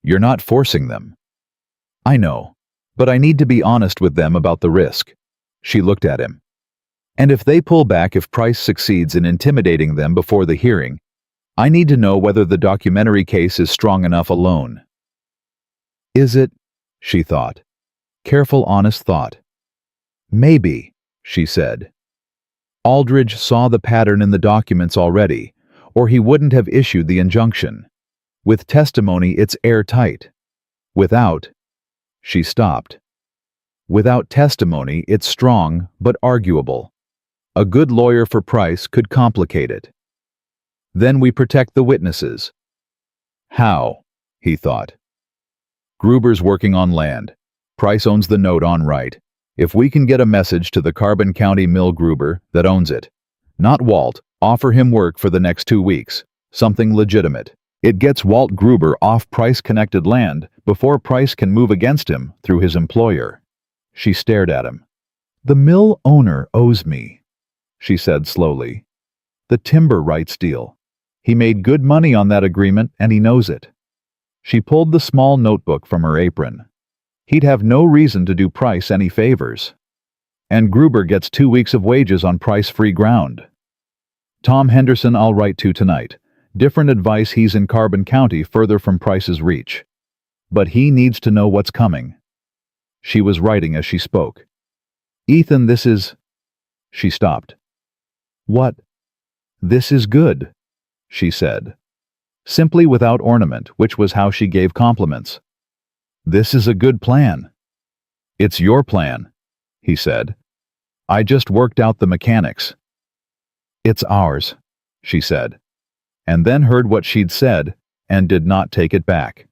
"You're not forcing them." "I know, but I need to be honest with them about the risk." She looked at him. "And if they pull back, if Price succeeds in intimidating them before the hearing, I need to know whether the documentary case is strong enough alone." "Is it?" she thought. Careful, honest thought. "Maybe," she said. "Aldridge saw the pattern in the documents already, or he wouldn't have issued the injunction. With testimony, it's airtight. Without—" she stopped. "Without testimony, it's strong but arguable. A good lawyer for Price could complicate it. Then we protect the witnesses." How? He thought. Gruber's working on land. Price owns the note on right. If we can get a message to the Carbon County Mill Gruber that owns it, not Walt, offer him work for the next 2 weeks, something legitimate. It gets Walt Gruber off Price-connected land before Price can move against him through his employer. She stared at him. "The mill owner owes me," she said slowly. "The timber rights deal. He made good money on that agreement and he knows it." She pulled the small notebook from her apron. He'd have no reason to do Price any favors. And Gruber gets 2 weeks of wages on Price-free ground. Tom Henderson I'll write to tonight. Different advice, he's in Carbon County, further from Price's reach. But he needs to know what's coming. She was writing as she spoke. "Ethan, this is—" She stopped. "What?" "This is good," she said. Simply, without ornament, which was how she gave compliments. "This is a good plan." "It's your plan," he said. "I just worked out the mechanics." "It's ours," she said, and then heard what she'd said and did not take it back.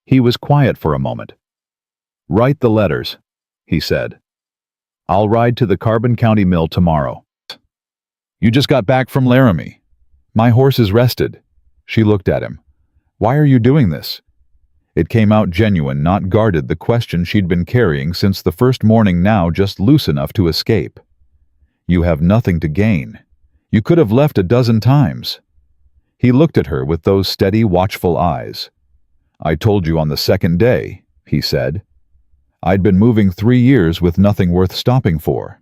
He was quiet for a moment. "Write the letters," he said. "I'll ride to the Carbon County Mill tomorrow." "You just got back from Laramie." "My horse is rested." She looked at him. "Why are you doing this?" It came out genuine, not guarded, the question she'd been carrying since the first morning, now just loose enough to escape. "You have nothing to gain. You could have left a dozen times." He looked at her with those steady, watchful eyes. "I told you on the second day," he said. "I'd been moving 3 years with nothing worth stopping for."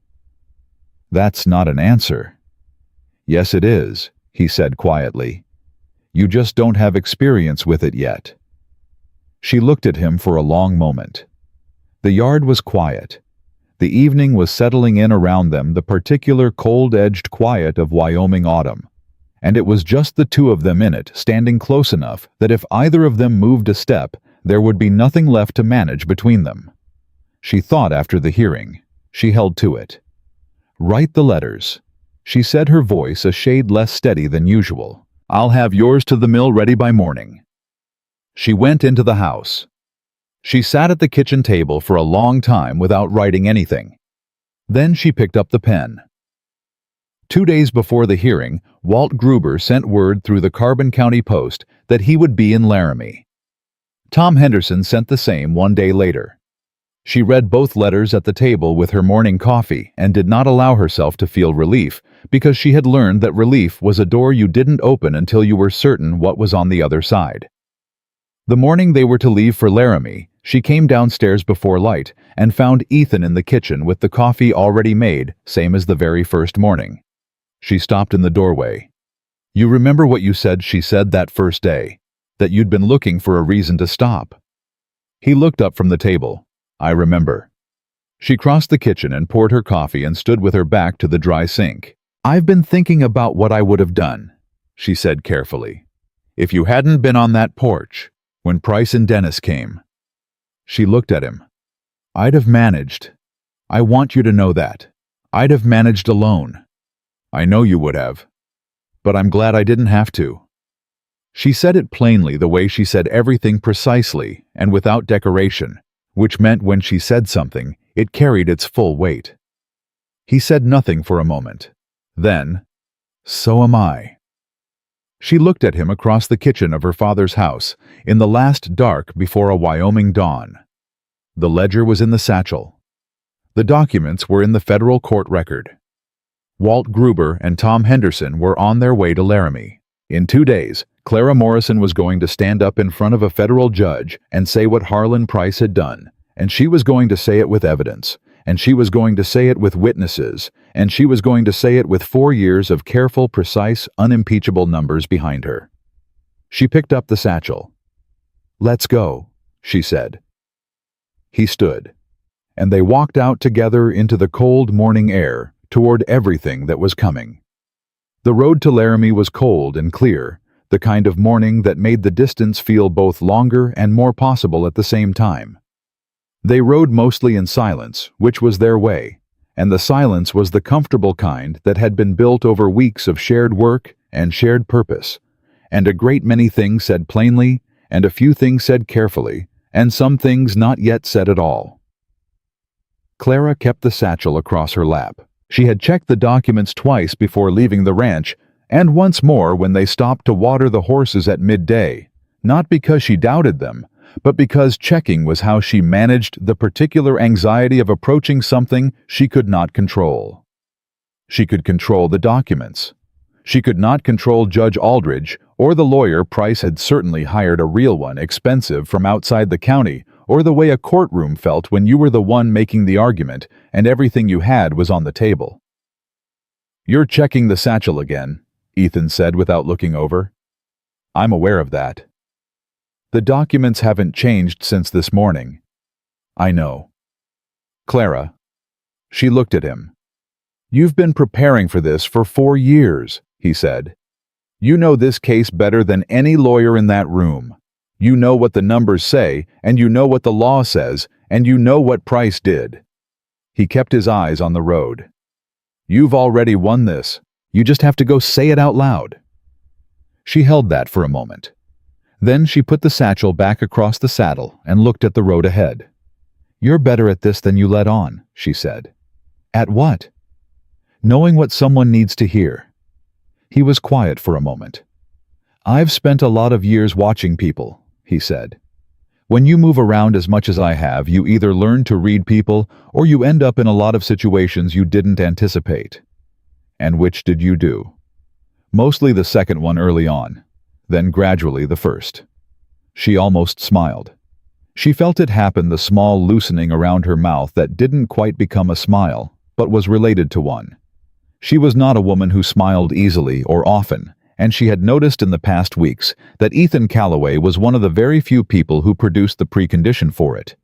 "That's not an answer." "Yes, it is," he said quietly. "You just don't have experience with it yet." She looked at him for a long moment. The yard was quiet. The evening was settling in around them, the particular cold-edged quiet of Wyoming autumn. And it was just the two of them in it, standing close enough that if either of them moved a step, there would be nothing left to manage between them. She thought after the hearing. She held to it. "Write the letters," she said, her voice a shade less steady than usual. "I'll have yours to the mill ready by morning." She went into the house. She sat at the kitchen table for a long time without writing anything. Then she picked up the pen. 2 days before the hearing, Walt Gruber sent word through the Carbon County Post that he would be in Laramie. Tom Henderson sent the same one day later. She read both letters at the table with her morning coffee and did not allow herself to feel relief, because she had learned that relief was a door you didn't open until you were certain what was on the other side. The morning they were to leave for Laramie, she came downstairs before light and found Ethan in the kitchen with the coffee already made, same as the very first morning. She stopped in the doorway. "You remember what you said," she said, "that first day? That you'd been looking for a reason to stop." He looked up from the table. "I remember." She crossed the kitchen and poured her coffee and stood with her back to the dry sink. "I've been thinking about what I would have done," she said carefully, "if you hadn't been on that porch when Price and Dennis came." She looked at him. "I'd have managed. I want you to know that. I'd have managed alone. I know you would have. But I'm glad I didn't have to." She said it plainly, the way she said everything, precisely and without decoration, which meant when she said something, it carried its full weight. He said nothing for a moment. Then, "So am I." She looked at him across the kitchen of her father's house, in the last dark before a Wyoming dawn. The ledger was in the satchel. The documents were in the federal court record. Walt Gruber and Tom Henderson were on their way to Laramie. In 2 days, Clara Morrison was going to stand up in front of a federal judge and say what Harlan Price had done, and she was going to say it with evidence, and she was going to say it with witnesses, and she was going to say it with 4 years of careful, precise, unimpeachable numbers behind her. She picked up the satchel. "Let's go," she said. He stood, and they walked out together into the cold morning air toward everything that was coming. The road to Laramie was cold and clear, the kind of morning that made the distance feel both longer and more possible at the same time. They rode mostly in silence, which was their way, and the silence was the comfortable kind that had been built over weeks of shared work and shared purpose, and a great many things said plainly, and a few things said carefully, and some things not yet said at all. Clara kept the satchel across her lap. She had checked the documents twice before leaving the ranch, and once more when they stopped to water the horses at midday, not because she doubted them, but because checking was how she managed the particular anxiety of approaching something she could not control. She could control the documents. She could not control Judge Aldridge or the lawyer Price had certainly hired, a real one, expensive, from outside the county, or the way a courtroom felt when you were the one making the argument and everything you had was on the table. "You're checking the satchel again," Ethan said without looking over. "I'm aware of that. The documents haven't changed since this morning." "I know." "Clara." She looked at him. "You've been preparing for this for 4 years, he said. "You know this case better than any lawyer in that room. You know what the numbers say, and you know what the law says, and you know what Price did." He kept his eyes on the road. "You've already won this. You just have to go say it out loud." She held that for a moment. Then she put the satchel back across the saddle and looked at the road ahead. "You're better at this than you let on," she said. "At what?" "Knowing what someone needs to hear." He was quiet for a moment. "I've spent a lot of years watching people," he said. "When you move around as much as I have, you either learn to read people or you end up in a lot of situations you didn't anticipate." "And which did you do?" "Mostly the second one early on, then gradually the first." She almost smiled. She felt it happen, the small loosening around her mouth that didn't quite become a smile, but was related to one. She was not a woman who smiled easily or often, and she had noticed in the past weeks that Ethan Calloway was one of the very few people who produced the precondition for it.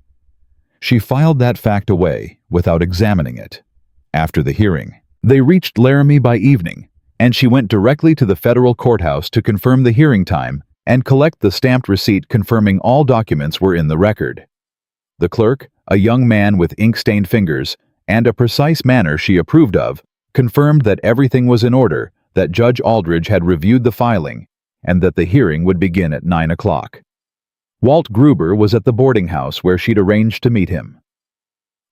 She filed that fact away without examining it. After the hearing, they reached Laramie by evening, and she went directly to the federal courthouse to confirm the hearing time and collect the stamped receipt confirming all documents were in the record. The clerk, a young man with ink-stained fingers and a precise manner she approved of, confirmed that everything was in order, that Judge Aldridge had reviewed the filing, and that the hearing would begin at 9 o'clock. Walt Gruber was at the boarding house where she'd arranged to meet him.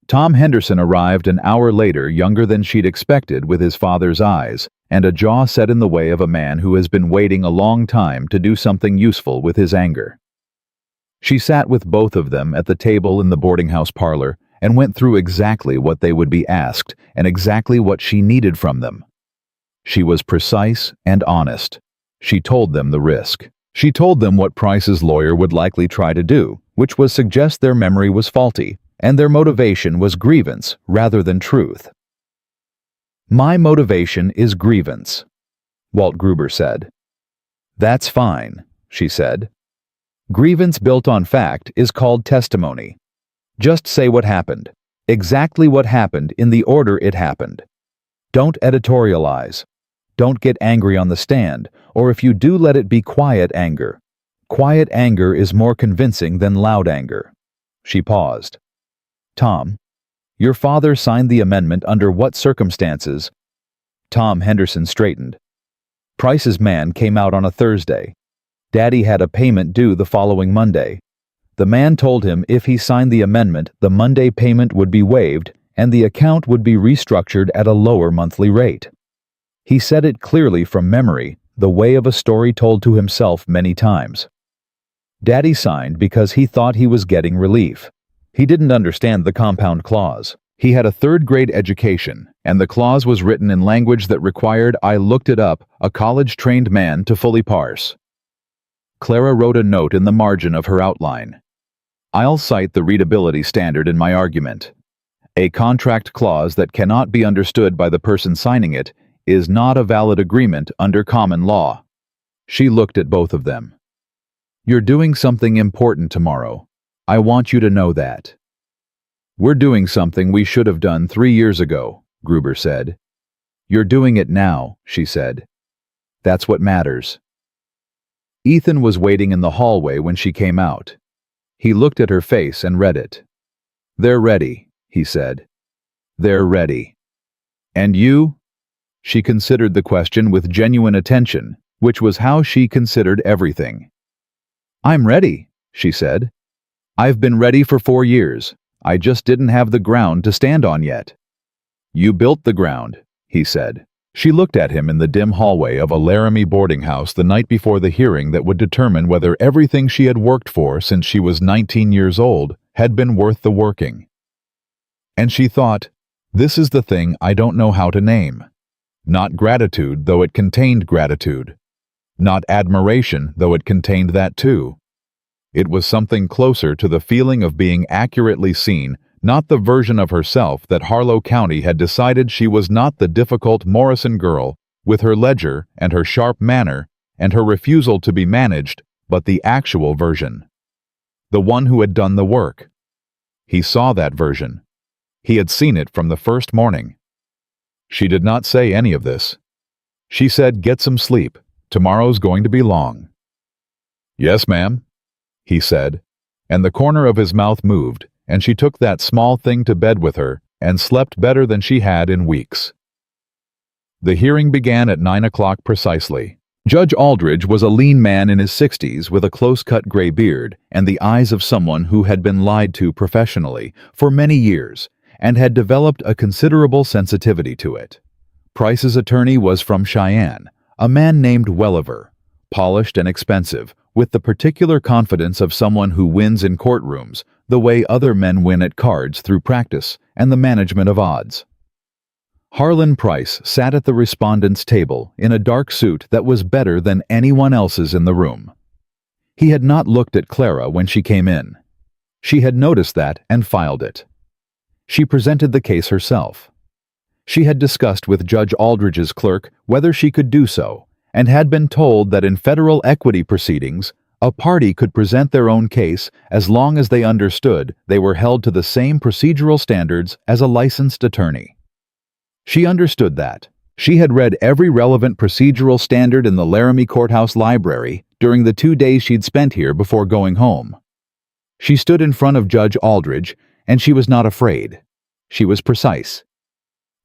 Tom Henderson arrived an hour later, younger than she'd expected, with his father's eyes, and a jaw set in the way of a man who has been waiting a long time to do something useful with his anger. She sat with both of them at the table in the boarding house parlor and went through exactly what they would be asked and exactly what she needed from them. She was precise and honest. She told them the risk. She told them what Price's lawyer would likely try to do, which was suggest their memory was faulty, and their motivation was grievance rather than truth. "My motivation is grievance," Walt Gruber said. "That's fine," she said. "Grievance built on fact is called testimony. Just say what happened, exactly what happened in the order it happened. Don't editorialize. Don't get angry on the stand, or if you do, let it be quiet anger. Quiet anger is more convincing than loud anger." She paused. "Tom, your father signed the amendment under what circumstances?" Tom Henderson straightened. "Price's man came out on a Thursday. Daddy had a payment due the following Monday. The man told him if he signed the amendment, the Monday payment would be waived and the account would be restructured at a lower monthly rate. He said it clearly from memory, the way of a story told to himself many times. Daddy signed because he thought he was getting relief. He didn't understand the compound clause. He had a third-grade education, and the clause was written in language that required, I looked it up, a college-trained man to fully parse." Clara wrote a note in the margin of her outline. "I'll cite the readability standard in my argument. A contract clause that cannot be understood by the person signing it is not a valid agreement under common law." She looked at both of them. "You're doing something important tomorrow. I want you to know that." "We're doing something we should have done 3 years ago," Gruber said. "You're doing it now," she said. "That's what matters." Ethan was waiting in the hallway when she came out. He looked at her face and read it. "They're ready," he said. "They're ready. And you?" She considered the question with genuine attention, which was how she considered everything. "I'm ready," she said. "I've been ready for 4 years. I just didn't have the ground to stand on yet." "You built the ground," he said. She looked at him in the dim hallway of a Laramie boarding house the night before the hearing that would determine whether everything she had worked for since she was 19 years old had been worth the working. And she thought, this is the thing I don't know how to name. Not gratitude, though it contained gratitude. Not admiration, though it contained that too. It was something closer to the feeling of being accurately seen, not the version of herself that Harlow County had decided she was not the difficult Morrison girl with her ledger and her sharp manner and her refusal to be managed, but the actual version. The one who had done the work. He saw that version. He had seen it from the first morning. She did not say any of this. She said, "Get some sleep. Tomorrow's going to be long." "Yes, ma'am," he said, and the corner of his mouth moved, and she took that small thing to bed with her and slept better than she had in weeks. The hearing began at 9 o'clock precisely. Judge Aldridge was a lean man in his 60s with a close-cut gray beard and the eyes of someone who had been lied to professionally for many years and had developed a considerable sensitivity to it. Price's attorney was from Cheyenne, a man named Welliver, polished and expensive, with the particular confidence of someone who wins in courtrooms the way other men win at cards through practice and the management of odds. Harlan Price sat at the respondent's table in a dark suit that was better than anyone else's in the room. He had not looked at Clara when she came in. She had noticed that and filed it. She presented the case herself. She had discussed with Judge Aldridge's clerk whether she could do so, and had been told that in federal equity proceedings, a party could present their own case as long as they understood they were held to the same procedural standards as a licensed attorney. She understood that. She had read every relevant procedural standard in the Laramie Courthouse library during the 2 days she'd spent here before going home. She stood in front of Judge Aldridge, and she was not afraid. She was precise.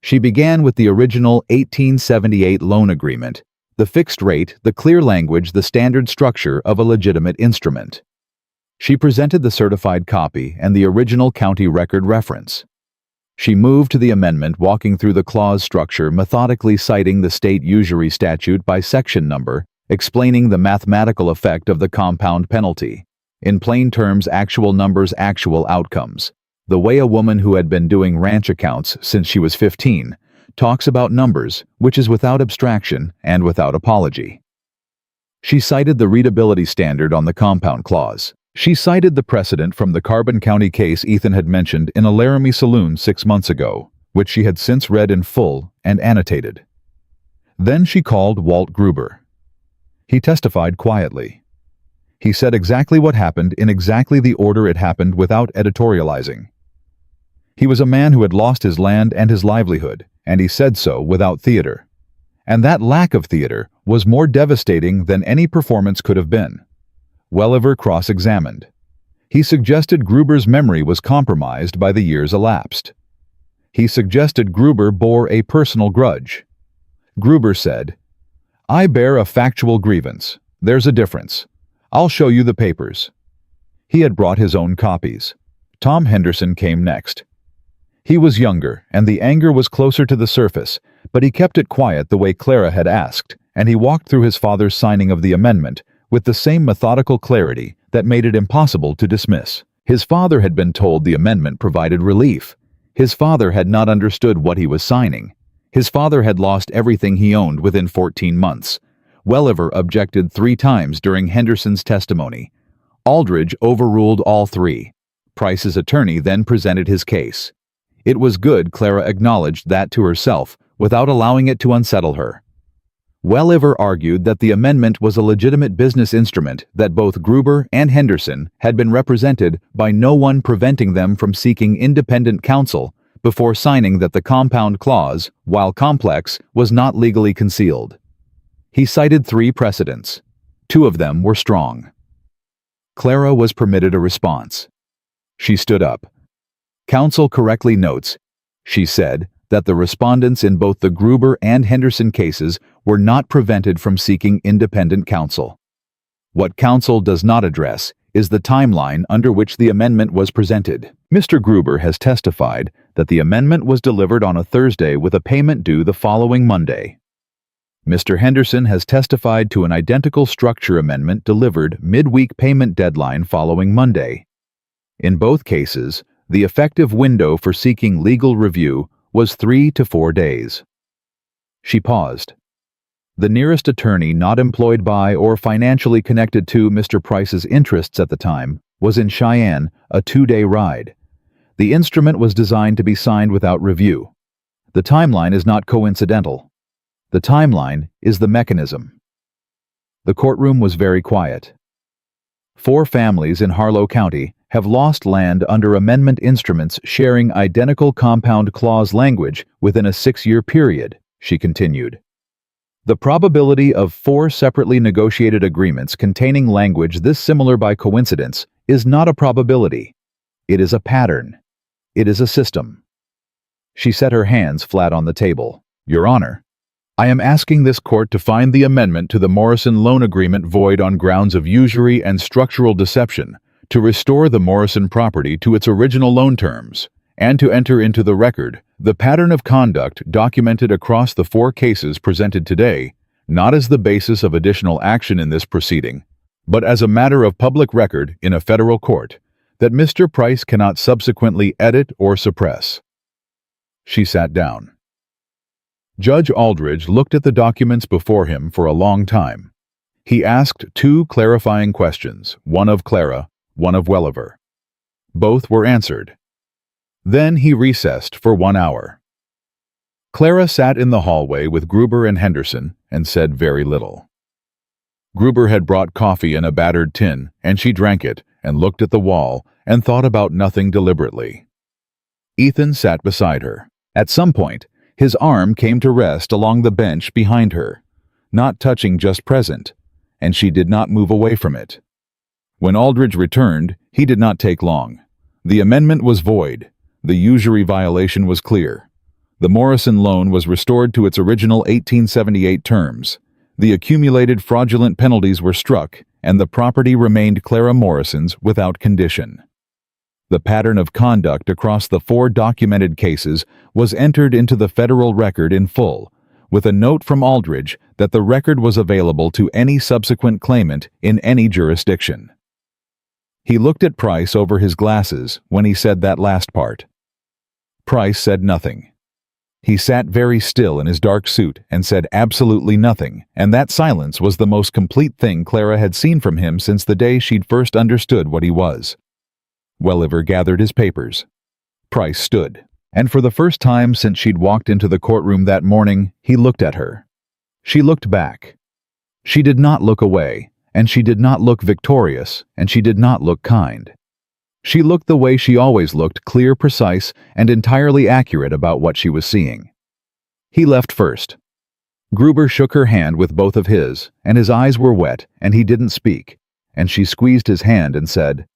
She began with the original 1878 loan agreement, the fixed rate, the clear language, the standard structure of a legitimate instrument. She presented the certified copy and the original county record reference. She moved to the amendment, walking through the clause structure, methodically citing the state usury statute by section number, explaining the mathematical effect of the compound penalty, In plain terms, actual numbers, actual outcomes. The way a woman who had been doing ranch accounts since she was 15 talks about numbers, which is without abstraction and without apology. She cited the readability standard on the compound clause. She cited the precedent from the Carbon County case Ethan had mentioned in a Laramie saloon 6 months ago, which she had since read in full and annotated. Then she called Walt Gruber. He testified quietly. He said exactly what happened in exactly the order it happened without editorializing. He was a man who had lost his land and his livelihood, and he said so without theater. And that lack of theater was more devastating than any performance could have been. Welliver cross-examined. He suggested Gruber's memory was compromised by the years elapsed. He suggested Gruber bore a personal grudge. Gruber said, "I bear a factual grievance. There's a difference. I'll show you the papers." He had brought his own copies. Tom Henderson came next. He was younger, and the anger was closer to the surface, but he kept it quiet the way Clara had asked, and he walked through his father's signing of the amendment with the same methodical clarity that made it impossible to dismiss. His father had been told the amendment provided relief. His father had not understood what he was signing. His father had lost everything he owned within 14 months. Welliver objected 3 times during Henderson's testimony. Aldridge overruled all 3. Price's attorney then presented his case. It was good Clara acknowledged that to herself without allowing it to unsettle her. Welliver argued that the amendment was a legitimate business instrument, that both Gruber and Henderson had been represented by no one preventing them from seeking independent counsel before signing that the compound clause, while complex, was not legally concealed. He cited 3 precedents. 2 of them were strong. Clara was permitted a response. She stood up. Counsel correctly notes, she said, that the respondents in both the Gruber and Henderson cases were not prevented from seeking independent counsel. What counsel does not address is the timeline under which the amendment was presented. Mr. Gruber has testified that the amendment was delivered on a Thursday with a payment due the following Monday. Mr. Henderson has testified to an identical structure amendment delivered midweek payment deadline following Monday. In both cases, the effective window for seeking legal review was 3 to 4 days. She paused. The nearest attorney not employed by or financially connected to Mr. Price's interests at the time was in Cheyenne, a 2-day ride. The instrument was designed to be signed without review. The timeline is not coincidental. The timeline is the mechanism. The courtroom was very quiet. 4 families in Harlow County have lost land under amendment instruments sharing identical compound clause language within a 6-year period, she continued. The probability of 4 separately negotiated agreements containing language this similar by coincidence is not a probability. It is a pattern. It is a system. She set her hands flat on the table. Your Honor, I am asking this court to find the amendment to the Morrison loan agreement void on grounds of usury and structural deception, to restore the Morrison property to its original loan terms, and to enter into the record the pattern of conduct documented across the 4 cases presented today, not as the basis of additional action in this proceeding, but as a matter of public record in a federal court, that Mr. Price cannot subsequently edit or suppress. She sat down. Judge Aldridge looked at the documents before him for a long time. He asked 2 clarifying questions, one of Clara, one of Welliver. Both were answered. Then he recessed for 1 hour. Clara sat in the hallway with Gruber and Henderson and said very little. Gruber had brought coffee in a battered tin, and she drank it and looked at the wall and thought about nothing deliberately. Ethan sat beside her. At some point, his arm came to rest along the bench behind her, not touching just present, and she did not move away from it. When Aldridge returned, he did not take long. The amendment was void. The usury violation was clear. The Morrison loan was restored to its original 1878 terms. The accumulated fraudulent penalties were struck, and the property remained Clara Morrison's without condition. The pattern of conduct across the 4 documented cases was entered into the federal record in full, with a note from Aldridge that the record was available to any subsequent claimant in any jurisdiction. He looked at Price over his glasses when he said that last part. Price said nothing. He sat very still in his dark suit and said absolutely nothing, and that silence was the most complete thing Clara had seen from him since the day she'd first understood what he was. Welliver gathered his papers. Price stood, and for the first time since she'd walked into the courtroom that morning, he looked at her. She looked back. She did not look away, and she did not look victorious, and she did not look kind. She looked the way she always looked, clear, precise, and entirely accurate about what she was seeing. He left first. Gruber shook her hand with both of his, and his eyes were wet, and he didn't speak, and she squeezed his hand and said,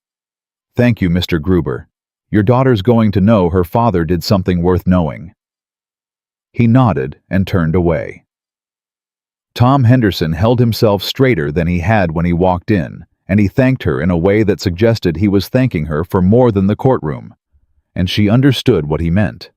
"Thank you, Mr. Gruber. Your daughter's going to know her father did something worth knowing." He nodded and turned away. Tom Henderson held himself straighter than he had when he walked in, and he thanked her in a way that suggested he was thanking her for more than the courtroom, and she understood what he meant.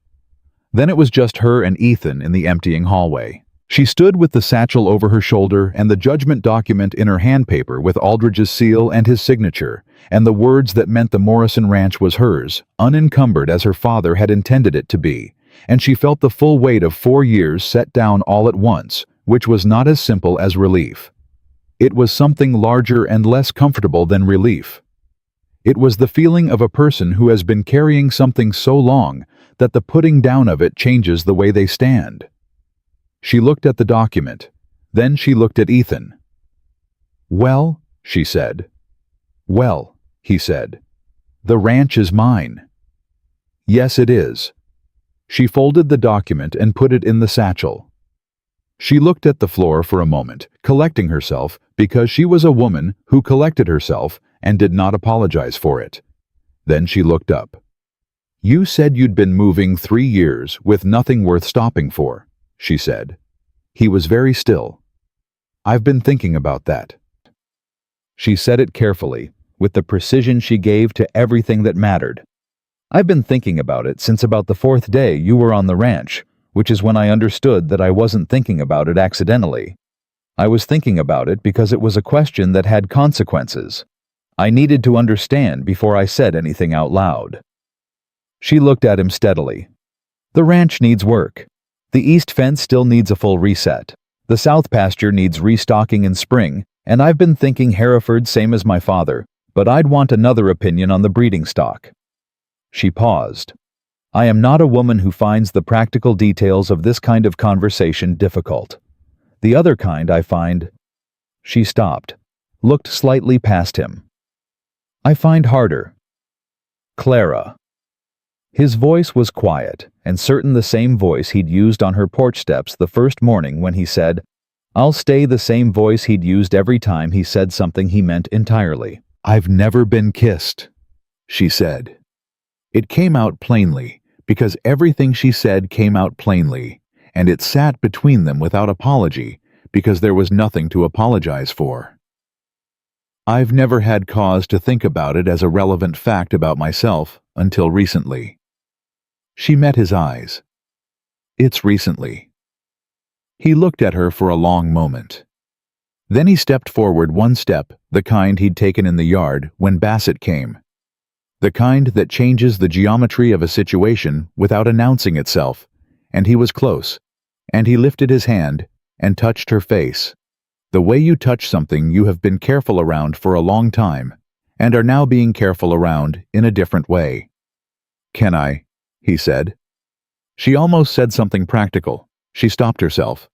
Then it was just her and Ethan in the emptying hallway. She stood with the satchel over her shoulder and the judgment document in her handpaper with Aldridge's seal and his signature, and the words that meant the Morrison Ranch was hers, unencumbered as her father had intended it to be, and she felt the full weight of 4 years set down all at once, which was not as simple as relief. It was something larger and less comfortable than relief. It was the feeling of a person who has been carrying something so long that the putting down of it changes the way they stand. She looked at the document. Then she looked at Ethan. "Well," she said. "Well," he said. "The ranch is mine." "Yes, it is." She folded the document and put it in the satchel. She looked at the floor for a moment, collecting herself, because she was a woman who collected herself and did not apologize for it. Then she looked up. "You said you'd been moving 3 years with nothing worth stopping for," she said. He was very still. "I've been thinking about that." She said it carefully, with the precision she gave to everything that mattered. "I've been thinking about it since about the 4th day you were on the ranch, which is when I understood that I wasn't thinking about it accidentally. I was thinking about it because it was a question that had consequences. I needed to understand before I said anything out loud." She looked at him steadily. "The ranch needs work. The east fence still needs a full reset. The south pasture needs restocking in spring, and I've been thinking Hereford same as my father, but I'd want another opinion on the breeding stock." She paused. "I am not a woman who finds the practical details of this kind of conversation difficult. The other kind I find—" She stopped, looked slightly past him. "I find harder." "Clara." His voice was quiet, and certain the same voice he'd used on her porch steps the first morning when he said, "I'll stay," the same voice he'd used every time he said something he meant entirely. "I've never been kissed," she said. It came out plainly, because everything she said came out plainly, and it sat between them without apology, because there was nothing to apologize for. "I've never had cause to think about it as a relevant fact about myself until recently." She met his eyes. "It's recently." He looked at her for a long moment. Then he stepped forward 1 step, the kind he'd taken in the yard when Bassett came. The kind that changes the geometry of a situation without announcing itself, and he was close, and he lifted his hand and touched her face, the way you touch something you have been careful around for a long time, and are now being careful around in a different way. "Can I?" he said. She almost said something practical. She stopped herself.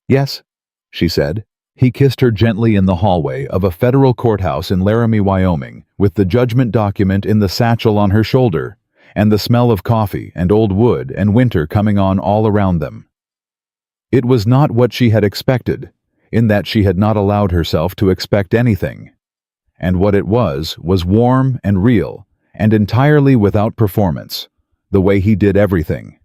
"Yes," she said. He kissed her gently in the hallway of a federal courthouse in Laramie, Wyoming, with the judgment document in the satchel on her shoulder, and the smell of coffee and old wood and winter coming on all around them. It was not what she had expected, in that she had not allowed herself to expect anything. And what it was warm and real, and entirely without performance, the way he did everything.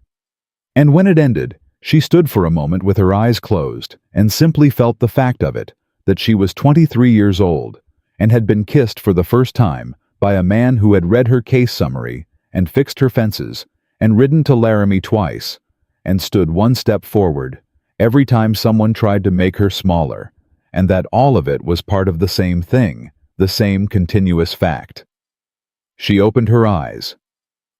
And when it ended, she stood for a moment with her eyes closed and simply felt the fact of it, that she was 23 years old and had been kissed for the first time by a man who had read her case summary and fixed her fences and ridden to Laramie twice and stood 1 step forward every time someone tried to make her smaller, and that all of it was part of the same thing, the same continuous fact. She opened her eyes.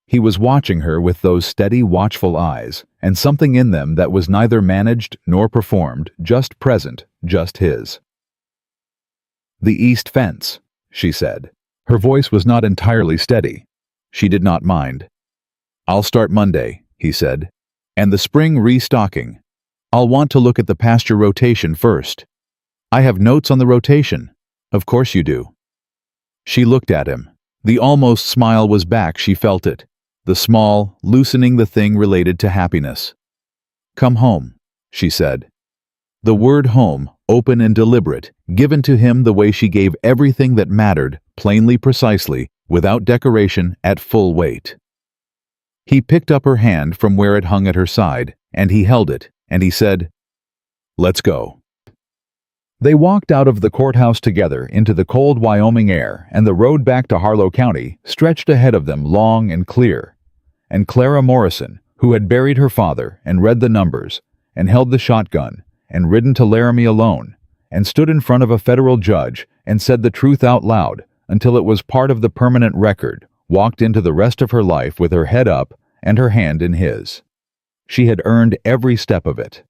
He was watching her with those steady, watchful eyes, and something in them that was neither managed nor performed, just present, just his. "The east fence," she said. Her voice was not entirely steady. She did not mind. "I'll start Monday," he said. "And the spring restocking. I'll want to look at the pasture rotation first." "I have notes on the rotation." "Of course you do." She looked at him. The almost smile was back, she felt it. The small, loosening the thing related to happiness. "Come home," she said. The word home, open and deliberate, given to him the way she gave everything that mattered, plainly, precisely, without decoration, at full weight. He picked up her hand from where it hung at her side, and he held it, and he said, "Let's go." They walked out of the courthouse together into the cold Wyoming air, and the road back to Harlow County stretched ahead of them long and clear. And Clara Morrison, who had buried her father and read the numbers, and held the shotgun, and ridden to Laramie alone, and stood in front of a federal judge and said the truth out loud until it was part of the permanent record, walked into the rest of her life with her head up and her hand in his. She had earned every step of it.